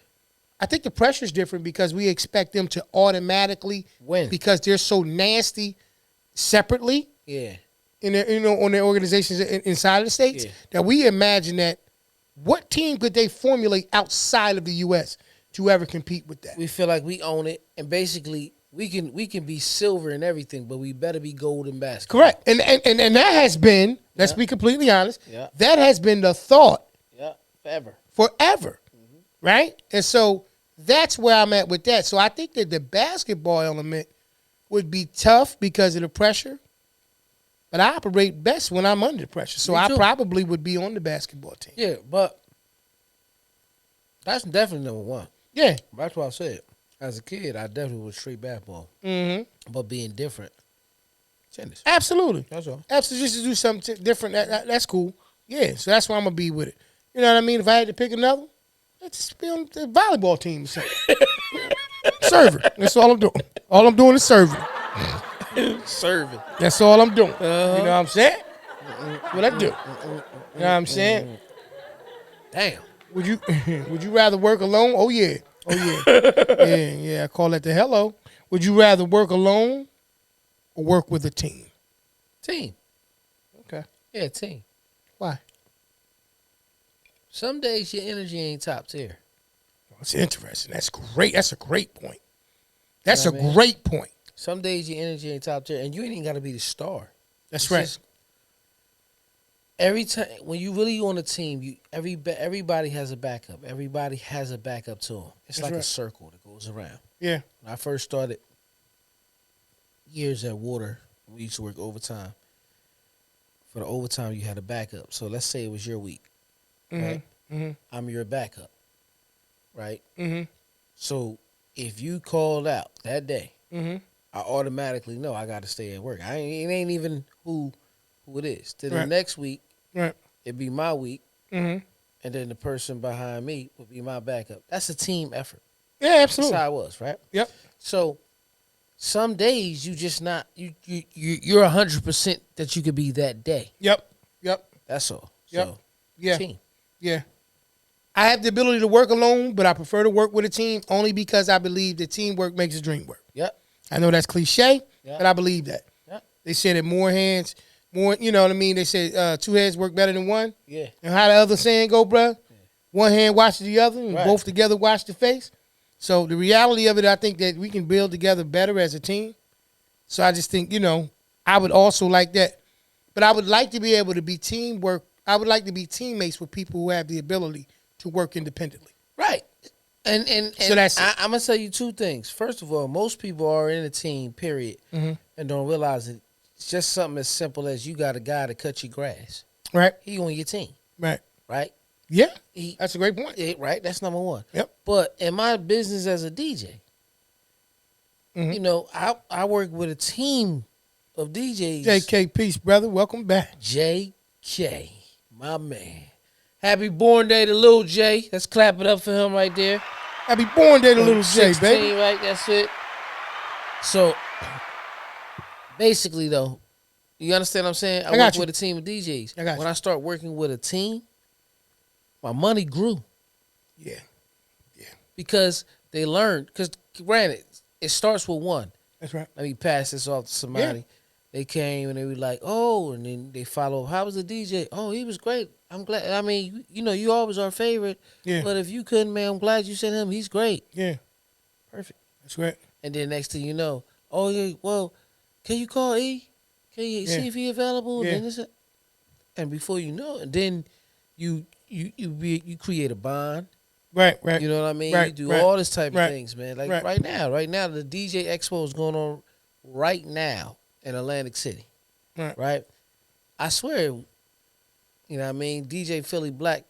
I think the pressure's different because we expect them to automatically win because they're so nasty separately. Yeah. In their, on their organizations inside of the States that we imagine that what team could they formulate outside of the U.S. to ever compete with that? We feel like we own it, and basically we can be silver and everything, but we better be gold in basketball. Correct, and that has been, let's be completely honest, that has been the thought. Forever, right? And so that's where I'm at with that. So I think that the basketball element would be tough because of the pressure, but I operate best when I'm under pressure. So I probably would be on the basketball team. Yeah, but that's definitely number one. Yeah. That's what I said. As a kid, I definitely was straight basketball. Mm-hmm. But being different, tennis. Absolutely. That's all. Absolutely. Just to do something different, that's cool. Yeah, so that's why I'm going to be with it. You know what I mean? If I had to pick another, let's just be on the volleyball team or something. Serving. That's all I'm doing. All I'm doing is serving. Serving. That's all I'm doing. You know what I'm saying? What I do. You know what I'm saying? Damn. Would you rather work alone? Oh, yeah. Oh, yeah. yeah. I call that the hello. Would you rather work alone or work with a team? Team. Okay. Yeah, team. Why? Some days your energy ain't top tier. That's interesting. That's great. That's a great point. That's a great point. Some days your energy ain't top tier, and you ain't even got to be the star. That's right. Every time when you really on a team, everybody has a backup. Everybody has a backup to them. It's like a circle that goes around. Yeah. When I first started years at Water, we used to work overtime. For the overtime, you had a backup. So let's say it was your week, right? Mm-hmm. I'm your backup, right? Mm-hmm. So if you called out that day, I automatically know I got to stay at work. It ain't even who it is. Then the next week, it'd be my week, and then the person behind me would be my backup. That's a team effort. Yeah, absolutely. That's how it was, right? Yep. So some days you just not you're 100% that you could be that day. Yep. That's all. Yep. So, yeah. team. Yeah. I have the ability to work alone, but I prefer to work with a team only because I believe that teamwork makes the dream work. Yep. I know that's cliche, Yep. but I believe that. Yep. They said that more hands, more, you know what I mean? They said 2 heads work better than one. Yeah. And how the other saying go, bruh? One hand washes the other, and Right. both together wash the face. So the reality of it, I think that we can build together better as a team. So I just think, I would also like that. But I would like to be able to be teamwork. I would like to be teammates with people who have the ability to work independently. Right. And So that's it. I'm gonna tell you two things. First of all, most people are in a team, period, and don't realize it. It's just something as simple as you got a guy to cut your grass. Right? He on your team, Right. right? Yeah. He, That's a great point. right. That's number one. Yep. But in my business as a DJ, I work with a team of DJs. JK, peace, brother. Welcome back. JK, my man. Happy born day to Lil J. Let's clap it up for him right there. Happy born day to little J, 16, baby. right? That's it. So, basically, though, you understand what I'm saying? I got work you. with a team of DJs. I got When you. I start working with a team, my money grew Yeah. because they learned. Because, granted, it starts with one. That's right. Let me pass this off to somebody. Yeah. They came and they were like, oh, and then they follow. How was the DJ? Oh, he was great. I'm glad. I mean, you always our favorite. Yeah. But if you couldn't, man, I'm glad you sent him. He's great. Yeah. Perfect. That's right. And then next thing you know, oh, yeah, well, can you call E? Can you see if he available? Yeah. And, and before you know it, then you create a bond. Right, right. You know what I mean? Right, You do right, all this type right, of things, man. Like right. right now, the DJ Expo is going on right now in Atlantic City. Right. Right? I swear, you know what I mean? DJ Philly Black,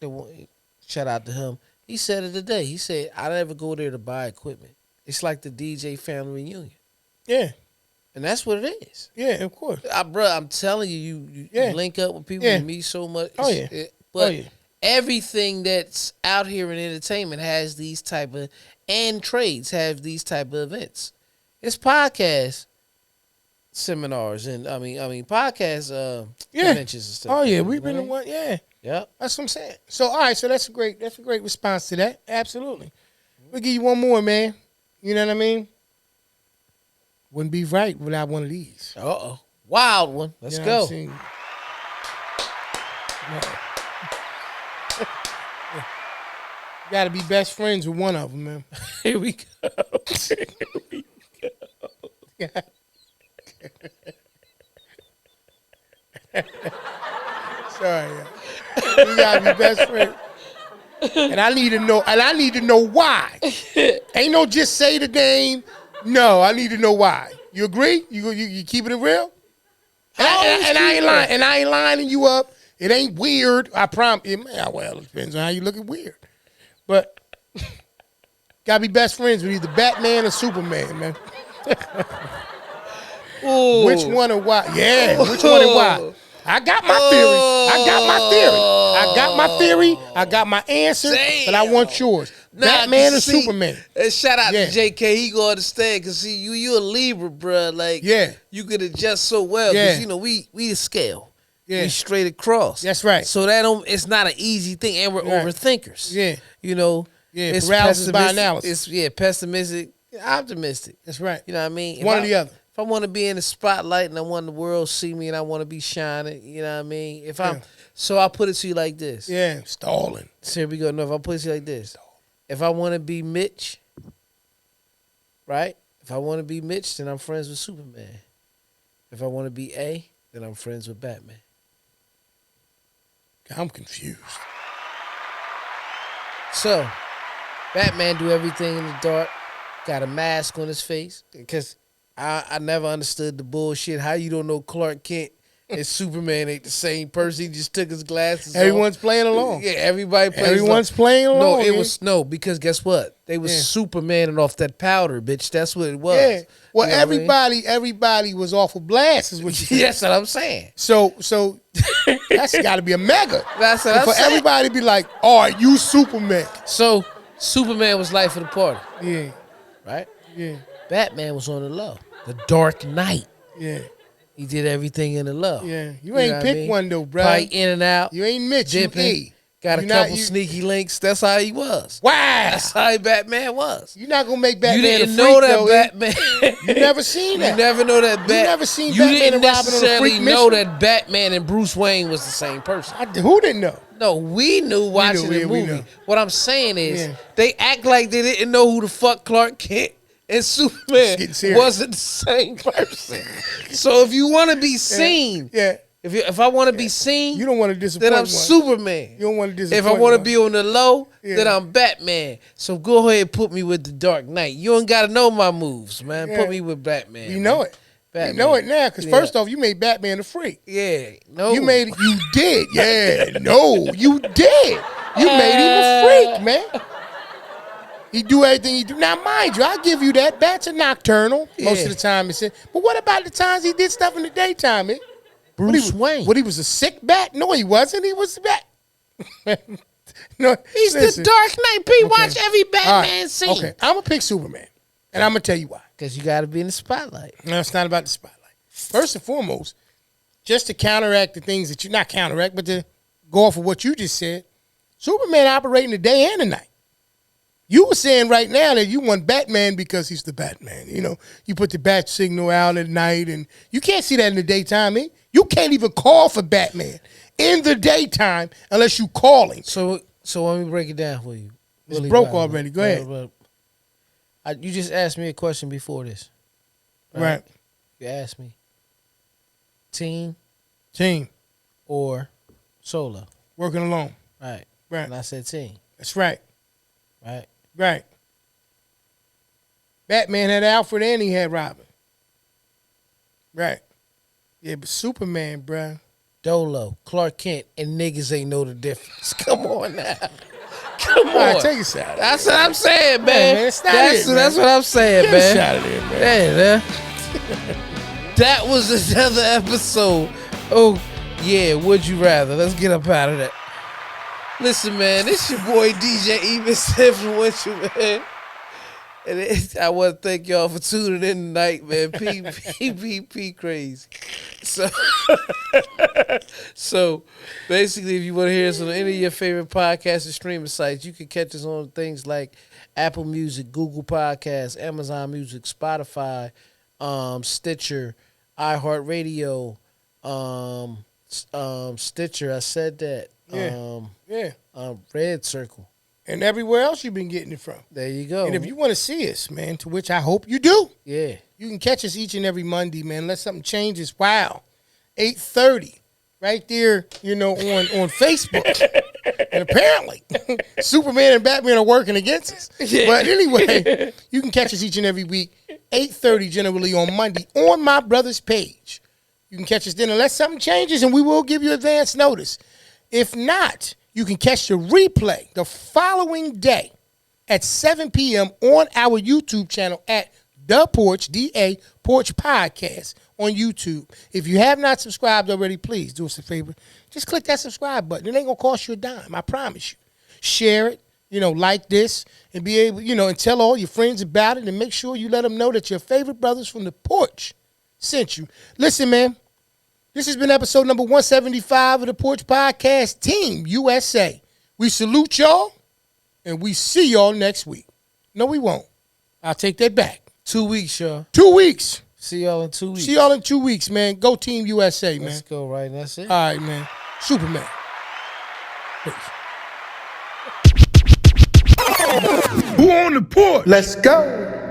shout out to him. He said it today. He said, I never go there to buy equipment. It's like the DJ family reunion. Yeah. And that's what it is. Yeah, of course. I'm telling you, you Yeah. link up with people, Yeah. you meet so much. Oh, yeah. But yeah. everything that's out here in entertainment has these type of, and trades have these type of events. It's podcast seminars and I mean podcast conventions and stuff. Oh yeah, You we've know been what I in mean? one. Yeah, Yep. that's what I'm saying. So all right, so that's a great response to that. Absolutely. We'll give you one more, man. You know what I mean? Wouldn't be right without one of these. Uh-oh. Wild one. Let's You know what go. I'm saying? You got to be best friends with one of them, man. Here we go. Sorry, yeah. You gotta be best friends. And I need to know why. Ain't no just say the name. No, I need to know why. You agree? You keeping it real? And I ain't lining you up. It ain't weird. I promise. Well, it depends on how you look at weird. But gotta be best friends with either Batman or Superman, man. Ooh. Which one and why? Yeah, which one and why? I got my theory. I got my answer, but I want yours. Batman or Superman? Shout out Yeah. to JK. He gonna understand because see you a Libra, bruh. Like Yeah. you could adjust so well. Yeah. Because we the scale. Yeah. We straight across. That's right. So it's not an easy thing, and we're Right. overthinkers. Yeah. You know. Yeah, It's paralysis by pessimistic- analysis. It's optimistic, optimistic. That's right. You know what I mean? One or the other. If I want to be in the spotlight and I want the world to see me and I want to be shining, you know what I mean? So I'll put it to you like this. Yeah, stalling. So here we go. No, if I put it to you like this. If I want to be Mitch, right? If I want to be Mitch, then I'm friends with Superman. If I want to be A, then I'm friends with Batman. I'm confused. So, Batman do everything in the dark, got a mask on his face, because I never understood the bullshit. How you don't know Clark Kent and Superman ain't the same person? He just took his glasses Everyone's off. playing along. Yeah, everybody plays Everyone's along. playing along. No, it yeah. was because guess what? They was Yeah. Supermaning off that powder, bitch. That's what it was. Yeah. Well, You know what I mean? everybody was off of blast, is what you said. That's what I'm saying. So that's got to be a mega. That's what I'm For saying. everybody to be like, all right, you Superman. So Superman was life of the party, Yeah, right? yeah, Batman was on the low. The Dark Knight. yeah, He did everything in the low. yeah. You know ain't what I pick mean? one though, bro. Probably in and out. You ain't Mitch, dipping. you E. Got a You couple not- you- sneaky links. That's how he was. Wow. That's how Batman was. You're not gonna make Batman You didn't a know freak, that though, Batman. You never seen that. You never know that. You never seen You Batman didn't and Robin on a necessarily freak know mission? that Batman and Bruce Wayne was the same person. Who didn't know? No, we knew watching yeah, the we movie. knew. What I'm saying is, Yeah. they act like they didn't know who the fuck Clark Kent and Superman getting serious. wasn't the same person. So if you want to be seen, Yeah. if I want to be seen, You don't want to disappoint then I'm one. Superman. You don't want to disappoint If I want to one. be on the low, Yeah. then I'm Batman. So go ahead and put me with the Dark Knight. You don't got to know my moves, man. Yeah. Put me with Batman. We man. know it. Batman. We know it now, because Yeah. first off, you made Batman a freak. Yeah. No. You did. Yeah, no, you did. You made him a freak, man. He do everything he do. Now, mind you, I give you that. Bats are nocturnal most Yeah. of the time. It's but what about the times he did stuff in the daytime? Bruce Wayne. What, he was a sick bat? No, he wasn't. He was a bat. No, He's listen. the Dark Knight. P. Okay. Watch every All Batman right. scene. Okay, I'm gonna pick Superman, and I'm gonna tell you why. Because you got to be in the spotlight. No, it's not about the spotlight. First and foremost, just to counteract the things that you not counteract, but to go off of what you just said, Superman operating the day and the night. You were saying right now that you want Batman because he's the Batman. You know, you put the bat signal out at night, and you can't see that in the daytime. You can't even call for Batman in the daytime unless you calling. So let me break it down for you. It's broke already. Go ahead. You just asked me a question before this. Right. You asked me team Team. or solo. Working alone. Right. Right. And I said team. That's right. Right. Right. Batman had Alfred and he had Robin. Right. Yeah, but Superman, bruh. Dolo, Clark Kent, and niggas ain't know the difference. Come on now. Come on. All right, take a shot. That's what I'm saying, man. Man, it's not it, man. That's what I'm saying, Get man. a shot of it, man. Yeah, man. That was another episode. Oh, yeah, would you rather? Let's get up out of that. Listen, man, this your boy DJ Evis Influential, man. And I want to thank y'all for tuning in tonight, man. P crazy. So basically, if you want to hear us on any of your favorite podcast and streaming sites, you can catch us on things like Apple Music, Google Podcasts, Amazon Music, Spotify, Stitcher, iHeartRadio, Stitcher. I said that. Yeah. Red Circle. And everywhere else you've been getting it from. There you go. And if you want to see us, man, to which I hope you do, Yeah. you can catch us each and every Monday, man. Unless something changes. Wow. 8:30. Right there, you know, on Facebook. And apparently, Superman and Batman are working against us. Yeah. But anyway, you can catch us each and every week, 8:30 generally on Monday, on my brother's page. You can catch us then unless something changes, and we will give you advance notice. If not, you can catch the replay the following day at 7 p.m. on our YouTube channel at The Porch, D-A, Porch Podcast on YouTube. If you have not subscribed already, please do us a favor. Just click that subscribe button. It ain't going to cost you a dime. I promise you. Share it, like this, and be able, and tell all your friends about it, and make sure you let them know that your favorite brothers from the Porch sent you. Listen, man. This has been episode number 175 of the Porch Podcast, Team USA. We salute y'all, and we see y'all next week. No, we won't. I'll take that back. 2 weeks, y'all. 2 weeks. See y'all in 2 weeks. See y'all in 2 weeks, man. Go Team USA, man. Let's go, right? That's it. All right, man. Superman. Peace. Who on the porch? Let's go.